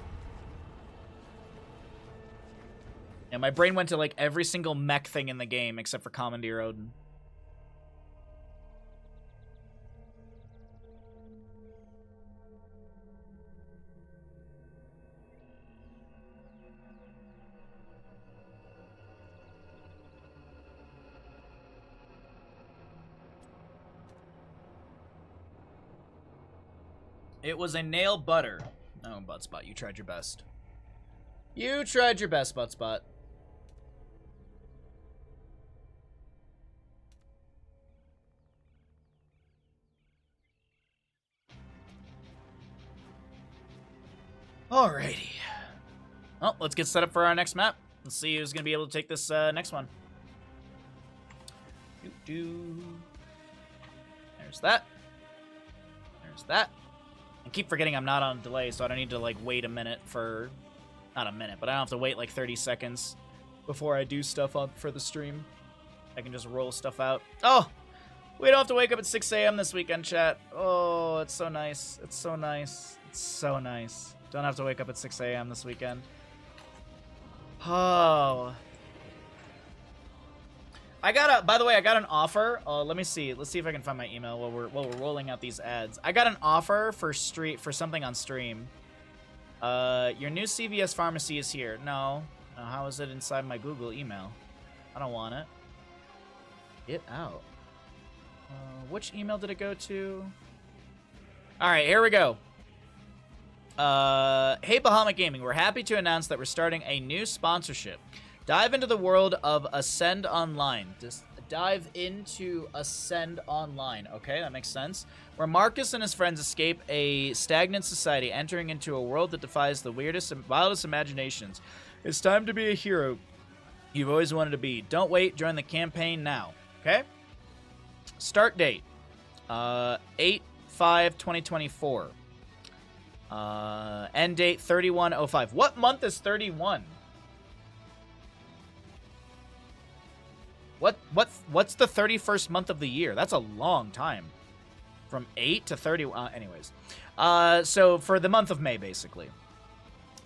Yeah, my brain went to like every single mech thing in the game except for Commandeer Odin. It was a nail butter. Oh, Buttspot, you tried your best. You tried your best, Buttspot. Alrighty. Well, let's get set up for our next map. Let's see who's going to be able to take this next one. There's that. There's that. I keep forgetting I'm not on delay, so I don't need to, like, wait a minute for... Not a minute, but I don't have to wait, like, 30 seconds before I do stuff up for the stream. I can just roll stuff out. Oh! We don't have to wake up at 6 a.m. this weekend, chat. Oh, it's so nice. It's so nice. It's so nice. Don't have to wake up at 6 a.m. this weekend. Oh. By the way, I got an offer. Let me see. Let's see if I can find my email while we're rolling out these ads. I got an offer for something on stream. Your new CVS pharmacy is here. No. How is it inside my Google email? I don't want it. Get out. Which email did it go to? All right, here we go. Hey, Bahamut Gaming. We're happy to announce that we're starting a new sponsorship. Dive into the world of Ascend Online. Just dive into Ascend Online. Okay, that makes sense. Where Marcus and his friends escape a stagnant society, entering into a world that defies the weirdest and wildest imaginations. It's time to be a hero you've always wanted to be. Don't wait. Join the campaign now. Okay? Start date. 8/5/2024. End date 31/05. What month is 31? What's the 31st month of the year? That's a long time. From 8 to 30. Anyways. So for the month of May, basically.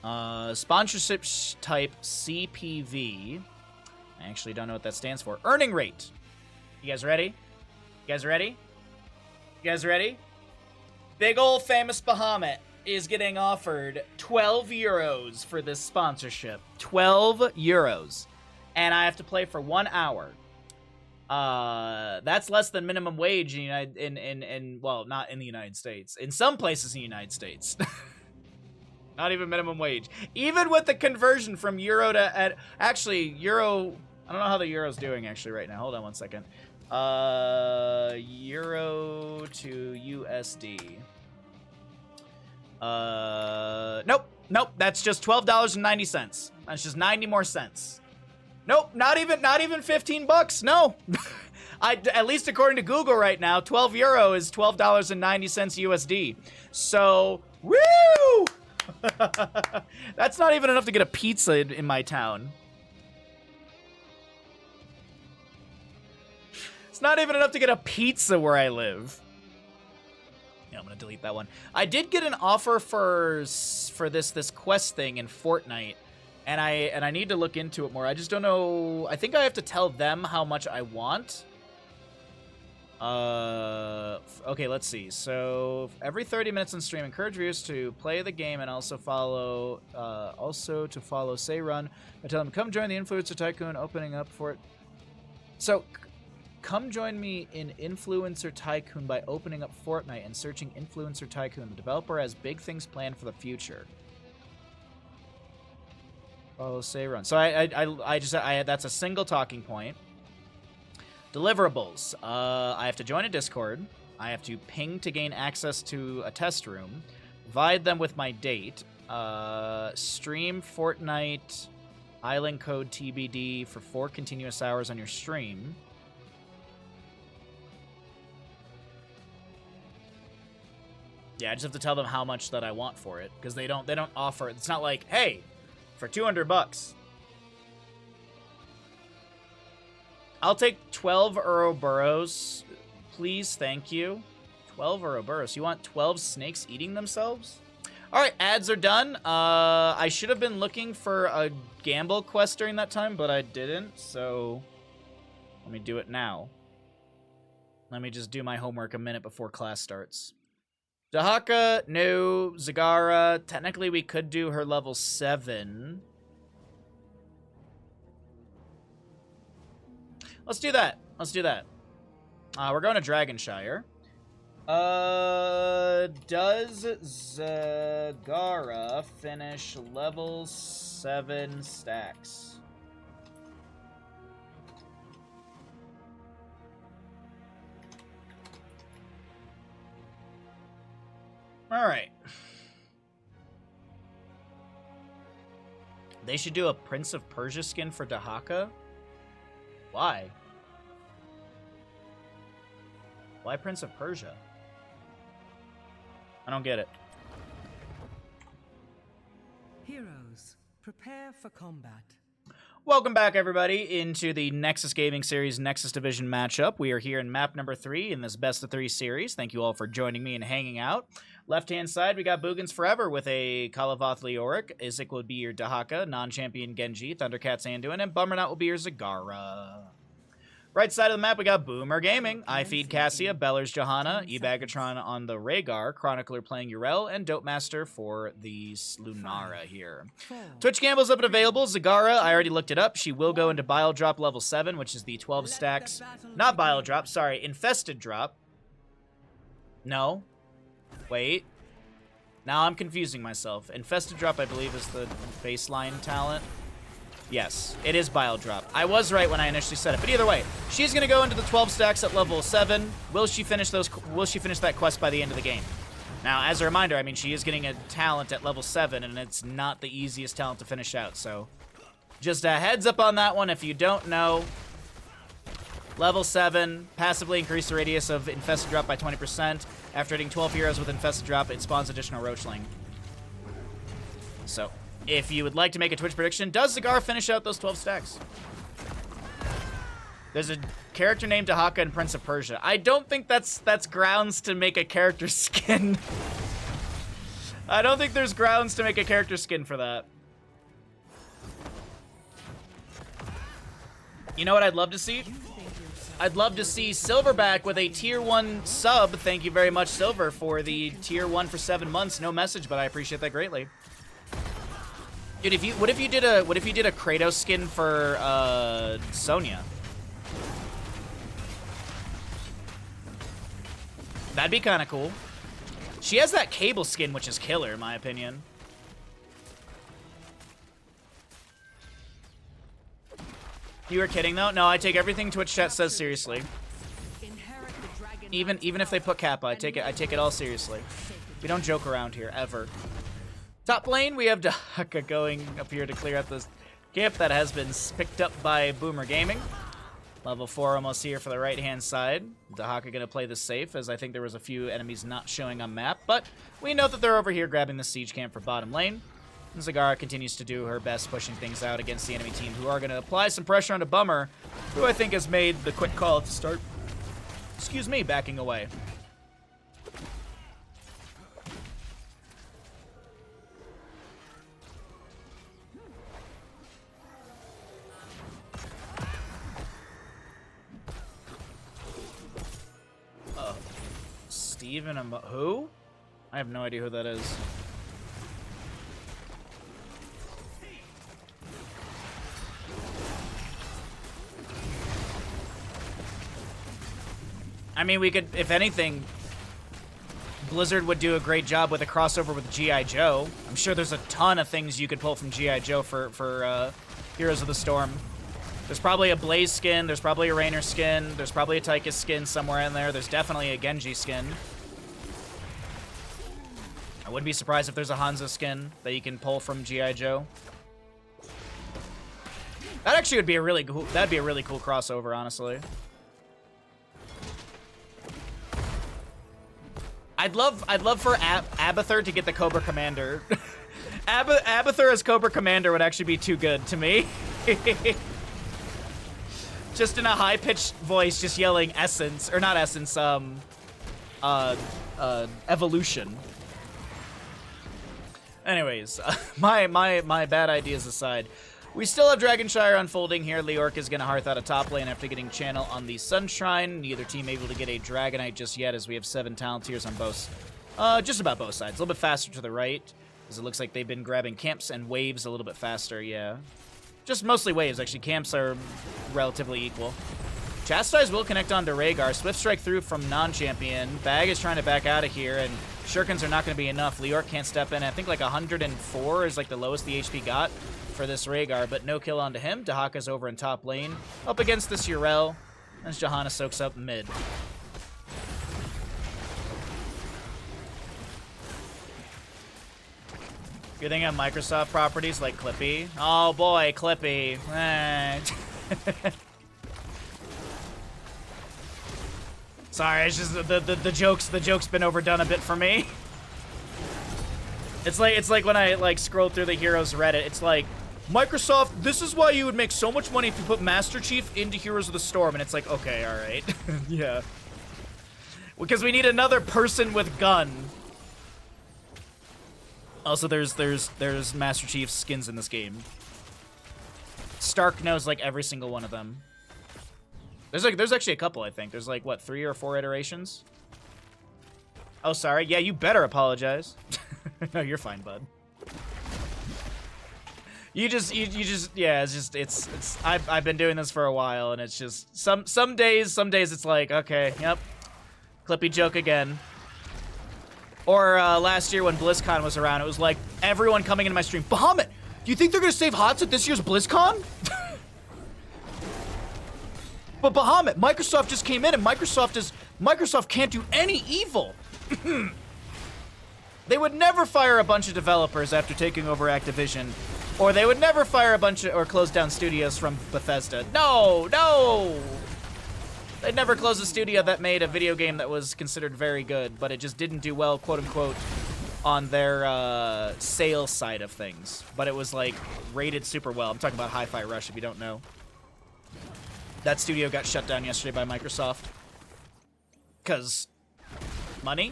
Sponsorship type CPV. I actually don't know what that stands for. Earning rate. You guys ready? You guys ready? You guys ready? Big ol' famous Bahamut is getting offered 12 euros for this sponsorship. 12 euros. And I have to play for 1 hour. That's less than minimum wage well, not in the United States. In some places in the United States. Not even minimum wage. Even with the conversion from euro to actually euro, I don't know how the euro's doing actually right now. Hold on one second. Euro to USD. Nope, that's just $12.90. That's just 90 more cents. Nope, not even 15 bucks. No. At least according to Google right now, 12 euro is $12.90 USD. So, woo! That's not even enough to get a pizza in my town. It's not even enough to get a pizza where I live. Yeah, I'm gonna delete that one. I did get an offer for this quest thing in Fortnite, and I need to look into it more. I just don't know. I think I have to tell them how much I want. Okay, let's see. So every 30 minutes on stream, encourage viewers to play the game and also follow Say Run. I tell them, come join the Influencer Tycoon opening up for it. So come join me in Influencer Tycoon by opening up Fortnite and searching Influencer Tycoon. The developer has big things planned for the future. Follow Say Run. So I just that's a single talking point. Deliverables. I have to join a Discord. I have to ping to gain access to a test room. Provide them with my date. Stream Fortnite island code TBD for 4 continuous hours on your stream. Yeah, I just have to tell them how much that I want for it, because they don't offer. It's not like, hey, for $200. I'll take 12 Ouroboros, please, thank you. 12 Ouroboros. You want 12 snakes eating themselves? All right, ads are done. I should have been looking for a gamble quest during that time, but I didn't, so let me do it now. Let me just do my homework a minute before class starts. Dahaka, no. Zagara, technically we could do her level 7. Let's do that. Let's do that. We're going to Dragonshire. Does Zagara finish level 7 stacks? Alright. They should do a Prince of Persia skin for Dahaka? Why? Why Prince of Persia? I don't get it. Heroes, prepare for combat. Welcome back, everybody, into the Nexus Gaming Series Nexus Division matchup. We are here in map number 3 in this best of 3 series. Thank you all for joining me and hanging out. Left-hand side, we got Boogans Forever with a Kalavoth Leoric. Isaac would be your Dahaka, non-champion Genji, Thundercat's Anduin, and Bummernaut will be your Zagara. Right side of the map, we got BoomerGaming, I Feed Cassia, Beller's Johanna, Ebagatron on the Rhaegar, Chronicler playing Urel, and Dope Master for the Lunara here. Twitch Gamble's up and available. Zagara, I already looked it up. She will go into Bile Drop level 7, which is the 12 stacks. Not Bile Drop, sorry, Infested Drop. No. Wait. Now I'm confusing myself. Infested Drop, I believe, is the baseline talent. Yes, it is Bile Drop. I was right when I initially said it, but either way, she's gonna go into the 12 stacks at level 7. Will she finish that quest by the end of the game? Now, as a reminder, I mean, she is getting a talent at level 7, and it's not the easiest talent to finish out, so just a heads up on that one if you don't know. Level 7, passively increase the radius of Infested Drop by 20%. After hitting 12 heroes with Infested Drop, it spawns additional Roachling. So, if you would like to make a Twitch prediction, does Zagara finish out those 12 stacks? There's a character named Dahaka in Prince of Persia. I don't think that's grounds to make a character skin. I don't think there's grounds to make a character skin for that. You know what I'd love to see? I'd love to see Silverback with a tier 1 sub. Thank you very much, Silver, for the tier 1 for 7 months. No message, but I appreciate that greatly. Dude, what if you did a Kratos skin for Sonya? That'd be kind of cool. She has that Cable skin, which is killer, in my opinion. You were kidding, though? No, I take everything Twitch chat says seriously. Even if they put Kappa, I take it all seriously. We don't joke around here, ever. Top lane, we have Dahaka going up here to clear out this camp that has been picked up by BoomerGaming. Level 4 almost here for the right-hand side. Dahaka gonna play this safe, as I think there was a few enemies not showing on map, but we know that they're over here grabbing the siege camp for bottom lane. And Zagara continues to do her best, pushing things out against the enemy team, who are gonna apply some pressure onto Bummer, who I think has made the quick call to start, excuse me, backing away. Steven and who? I have no idea who that is. I mean, we could, if anything, Blizzard would do a great job with a crossover with G.I. Joe. I'm sure there's a ton of things you could pull from G.I. Joe for Heroes of the Storm. There's probably a Blaze skin, there's probably a Raynor skin, there's probably a Tychus skin somewhere in there, there's definitely a Genji skin. I wouldn't be surprised if there's a Hanzo skin that you can pull from G.I. Joe. That actually would be a really cool, that'd be a really cool crossover, honestly. I'd love for Abathur to get the Cobra Commander. Abathur as Cobra Commander would actually be too good to me. Just in a high-pitched voice, just yelling Essence, or not Essence, Evolution. Anyways, my bad ideas aside, we still have Dragonshire unfolding here. Leoric is going to Hearth out of top lane after getting Channel on the Sunshrine. Neither team able to get a Dragonite just yet, as we have 7 talent tiers on both, just about both sides. A little bit faster to the right, as it looks like they've been grabbing camps and waves a little bit faster, yeah. Just mostly waves, actually. Camps are relatively equal. Chastise will connect onto Rhaegar. Swift Strike through from non-champion. Bag is trying to back out of here, and Shurikens are not going to be enough. Leoric can't step in. I think like 104 is like the lowest the HP got for this Rhaegar, but no kill onto him. Dahaka's over in top lane, up against this Yrel, as Johanna soaks up mid. Good thing on Microsoft properties like Clippy. Oh boy, Clippy. Sorry, it's just the joke's been overdone a bit for me. It's like when I like scroll through the Heroes Reddit, it's like, Microsoft, this is why you would make so much money if you put Master Chief into Heroes of the Storm. And it's like, okay, all right. Yeah. Because we need another person with gun. Also, there's Master Chief skins in this game. Stark knows like every single one of them. There's actually a couple, I think. There's like what, 3 or 4 iterations? Oh, sorry. Yeah, you better apologize. No, you're fine, bud. You just yeah, it's I've been doing this for a while, and it's just some days it's like, okay, yep, Clippy joke again. Or last year when BlizzCon was around, it was like everyone coming into my stream, Bahamut, do you think they're gonna save HOTS at this year's BlizzCon? But Bahamut, Microsoft just came in, and Microsoft can't do any evil. They would never fire a bunch of developers after taking over Activision. Or they would never fire a bunch of, or close down studios from Bethesda. No, no! They'd never close a studio that made a video game that was considered very good, but it just didn't do well, quote unquote, on their sales side of things. But it was like rated super well. I'm talking about Hi-Fi Rush, if you don't know. That studio got shut down yesterday by Microsoft. 'Cause money?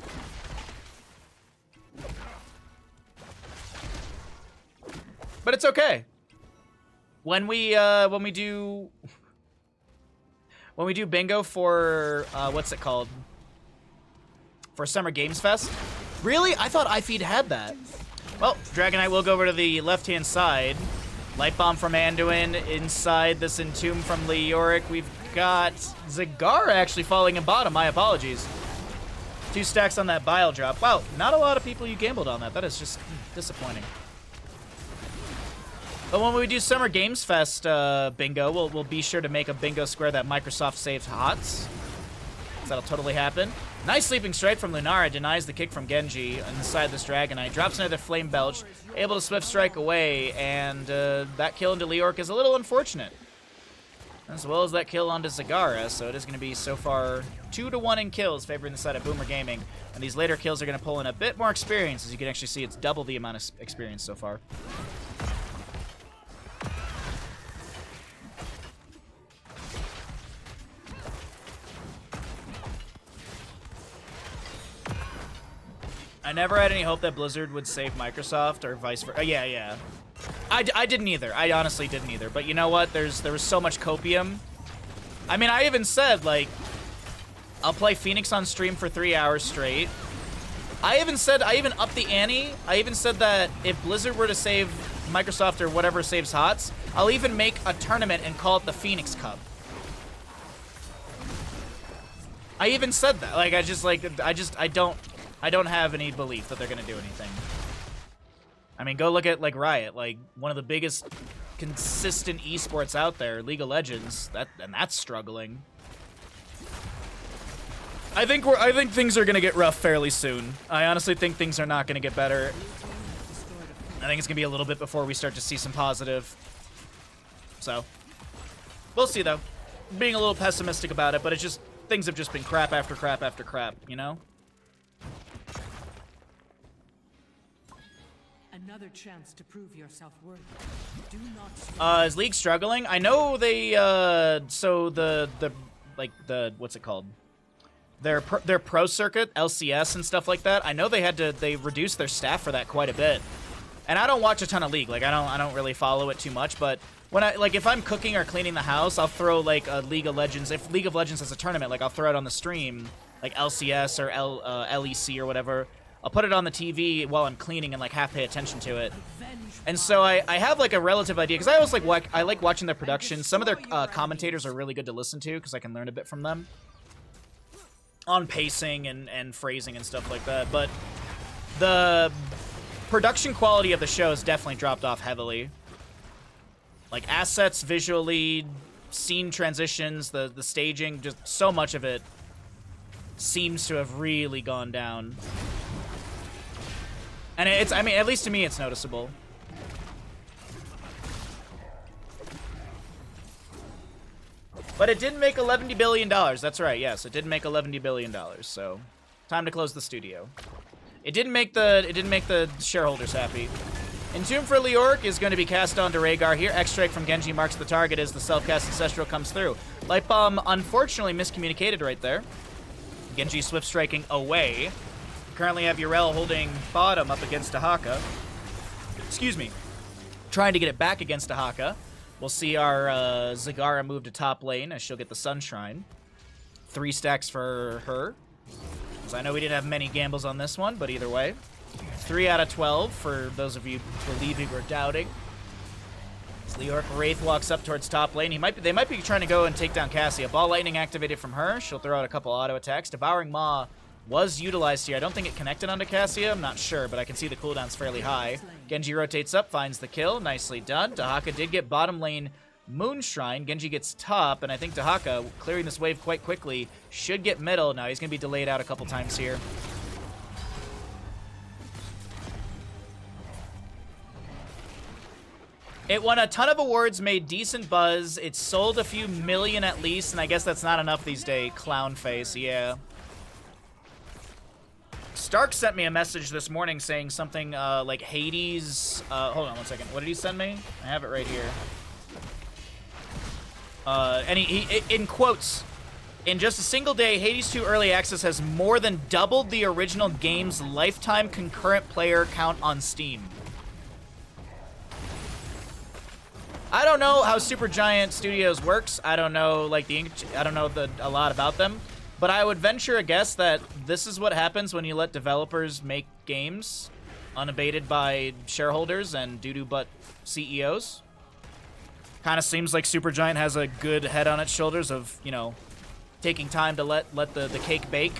But it's okay. When we do bingo for what's it called? For Summer Games Fest? Really? I thought iFeed had that. Well, Dragonite will go over to the left-hand side. Light Bomb from Anduin inside this Entomb from Leoric. We've got Zagara actually falling in bottom. My apologies. 2 stacks on that Bile drop. Wow, not a lot of people you gambled on that. That is just disappointing. But when we do Summer Games Fest bingo, we'll be sure to make a bingo square that Microsoft saves HOTS. That'll totally happen. Nice Sleeping Strike from Lunara, denies the kick from Genji inside this Dragonite. Drops another Flame Belch, able to Swift Strike away, and that kill into Leoric is a little unfortunate. As well as that kill onto Zagara, so it is going to be so far 2-1 in kills, favoring the side of BoomerGaming. And these later kills are going to pull in a bit more experience. As you can actually see, it's double the amount of experience so far. I never had any hope that Blizzard would save Microsoft or vice versa. Yeah. I didn't either. I honestly didn't either. But you know what? There was so much copium. I mean, I even said, like, I'll play Phoenix on stream for 3 hours straight. I even upped the ante. I even said that if Blizzard were to save Microsoft or whatever saves HOTS, I'll even make a tournament and call it the Phoenix Cup. I even said that. Like, I don't have any belief that they're gonna do anything. I mean, go look at, like, Riot, like, one of the biggest consistent esports out there, League of Legends, and that's struggling. I think things are gonna get rough fairly soon. I honestly think things are not gonna get better. I think it's gonna be a little bit before we start to see some positive. So, we'll see though. Being a little pessimistic about it, but it's just, things have just been crap after crap after crap, you know? Another chance to prove your self-worth. Do not is League struggling? I know they, so the what's it called? Their pro circuit, LCS and stuff like that. I know they reduced their staff for that quite a bit. And I don't watch a ton of League. Like, I don't really follow it too much, but when if I'm cooking or cleaning the house, I'll throw, like, a League of Legends. If League of Legends has a tournament, like, I'll throw it on the stream, like LCS or LEC or whatever. I'll put it on the TV while I'm cleaning and, like, half pay attention to it. And so I have, like, a relative idea, because I always, I like watching their production. Some of their commentators are really good to listen to, because I can learn a bit from them on pacing and phrasing and stuff like that. But the production quality of the show has definitely dropped off heavily. Like, assets, visually, scene transitions, the staging, just so much of it seems to have really gone down. And I mean, at least to me, it's noticeable. But it did make $11 billion. That's right, yes, it did make $11 billion. So, time to close the studio. It didn't make the shareholders happy. Entomb for Leoric is going to be cast onto Rhaegar here. X-Strike from Genji marks the target as the self-cast Ancestral comes through. Light Bomb unfortunately miscommunicated right there. Genji swift striking away. Currently have Yrel holding bottom up against Dahaka. Excuse me. Trying to get it back against Dahaka. We'll see our Zagara move to top lane as she'll get the Sunshrine. 3 stacks for her. Because I know we didn't have many gambles on this one, but either way. 3 out of 12 for those of you believing or doubting. As Leoric Wraith walks up towards top lane. They might be trying to go and take down Cassia. Ball Lightning activated from her. She'll throw out a couple auto attacks. Devouring Maw was utilized here. I don't think it connected onto Cassia. I'm not sure, but I can see the cooldown's fairly high. Genji rotates up, finds the kill. Nicely done. Dahaka did get bottom lane Moonshine. Genji gets top, and I think Dahaka, clearing this wave quite quickly, should get middle. Now he's going to be delayed out a couple times here. It won a ton of awards, made decent buzz. It sold a few million at least, and I guess that's not enough these days. Clown face, yeah. Stark sent me a message this morning saying something like Hades. Hold on one second. What did he send me? I have it right here. And he in quotes, in just a single day, Hades 2 Early Access has more than doubled the original game's lifetime concurrent player count on Steam. I don't know how Supergiant Studios works. I don't know, like, I don't know a lot about them. But I would venture a guess that this is what happens when you let developers make games unabated by shareholders and doo-doo butt CEOs. Kind of seems like Supergiant has a good head on its shoulders of, you know, taking time to let the cake bake.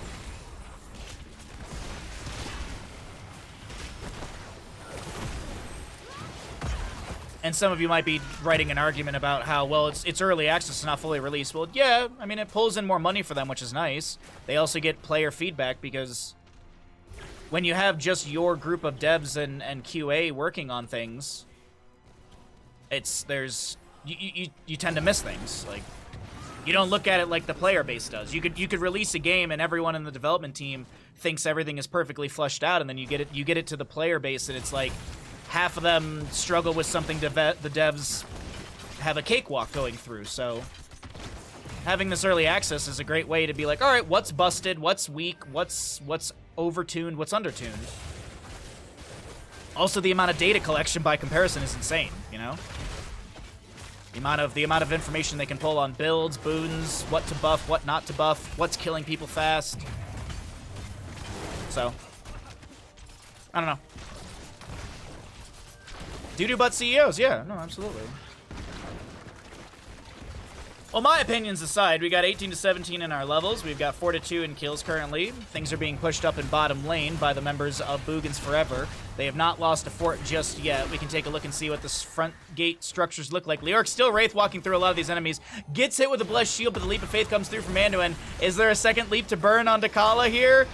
And some of you might be writing an argument about how, well, it's early access, it's not fully released. Well, yeah, I mean, it pulls in more money for them, which is nice. They also get player feedback because when you have just your group of devs and QA working on things, you tend to miss things. Like, you don't look at it like the player base does. You could release a game and everyone in the development team thinks everything is perfectly fleshed out, and then you get it to the player base and it's like half of them struggle with something the devs have a cakewalk going through. So having this early access is a great way to be like, all right, what's busted, what's weak, what's overtuned, what's undertuned. Also, the amount of data collection by comparison is insane, you know? The amount of information they can pull on builds, boons, what to buff, what not to buff, what's killing people fast. So, I don't know. Doo-doo butt CEOs, yeah, no, absolutely. Well, my opinions aside, we got 18 to 17 in our levels. We've got 4 to 2 in kills currently. Things are being pushed up in bottom lane by the members of Boogans Forever. They have not lost a fort just yet. We can take a look and see what the front gate structures look like. Leoric's still Wraith walking through a lot of these enemies. Gets hit with a Blessed Shield, but the Leap of Faith comes through from Anduin. Is there a second Leap to burn onto Kala here?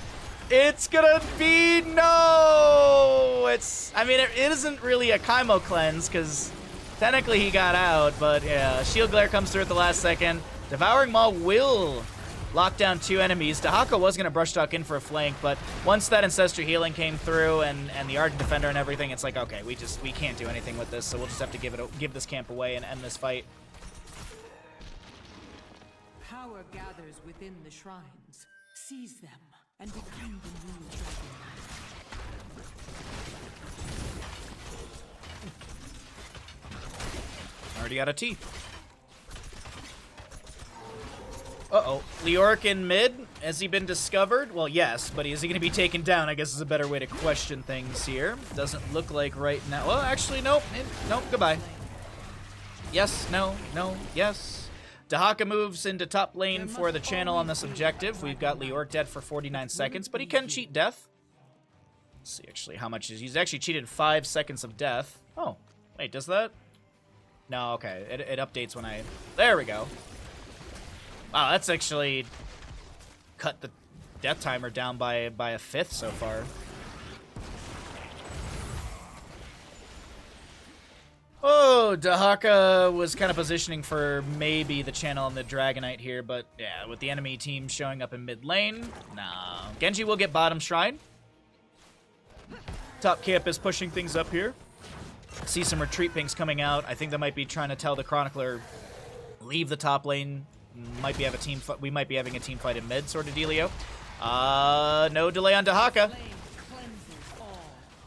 It's gonna be no! I mean, it isn't really a Kaimo cleanse, because technically he got out, but yeah, Shield Glare comes through at the last second. Devouring Maw will lock down 2 enemies. Dahaka was going to brush talk in for a flank, but once that Ancestral Healing came through and the Ardent Defender and everything, it's like, okay, we can't do anything with this, so we'll just have to give this camp away and end this fight. Power gathers within the shrines. Seize them and become the new dragon. Already got a T. Uh-oh. Leoric in mid? Has he been discovered? Well, yes, but is he going to be taken down? I guess is a better way to question things here. Doesn't look like right now. Well, actually, nope. Nope, goodbye. Yes, no, yes. Dahaka moves into top lane for the channel on this objective. We've got Leoric dead for 49 seconds, but he can cheat death. Let's see, actually, how much he's actually cheated 5 seconds of death. Oh, wait, does that? No, okay. It updates when I... There we go. Wow, that's actually cut the death timer down by a 1/5 so far. Oh, Dahaka was kind of positioning for maybe the channel on the Dragonite here, but yeah, with the enemy team showing up in mid lane, nah. Genji will get bottom shrine. Top camp is pushing things up here. See some retreat pings coming out. I think they might be trying to tell the Chronicler, leave the top lane. We might be having a team fight in mid, sort of dealio. No delay on Dahaka.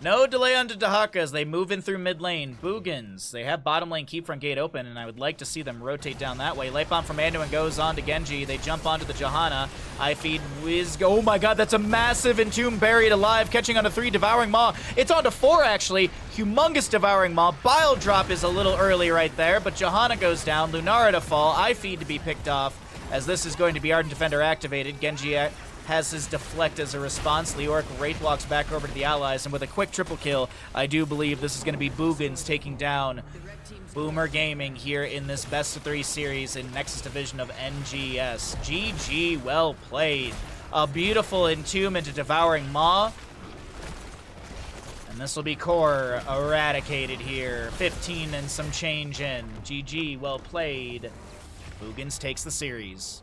No delay on Dahaka as they move in through mid lane. Boogans, they have bottom lane keep front gate open, and I would like to see them rotate down that way. Light Bomb from Anduin goes on to Genji. They jump onto the Johanna. I feed Wiz. Oh my god, that's a massive Entomb buried alive, catching onto 3. Devouring Maw. It's onto 4, actually. Humongous Devouring Maw. Bile Drop is a little early right there, but Johanna goes down. Lunara to fall. I feed to be picked off, as this is going to be Ardent Defender activated. Genji has his deflect as a response. Leoric Wraith walks back over to the allies, and with a quick triple kill, I do believe this is going to be Boogans taking down BoomerGaming here in this best-of-3 series in Nexus Division of NGS. GG, well played. A beautiful Entomb into Devouring Maw. And this will be core eradicated here. 15 and some change in. GG, well played. Boogans takes the series.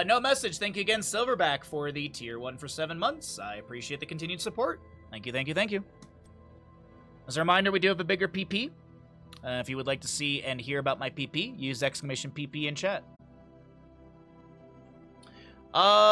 No message. Thank you again, Silverback, for the tier 1 for 7 months. I appreciate the continued support. Thank you, thank you, thank you. As a reminder, we do have a bigger PP. If you would like to see and hear about my PP, use !PP in chat.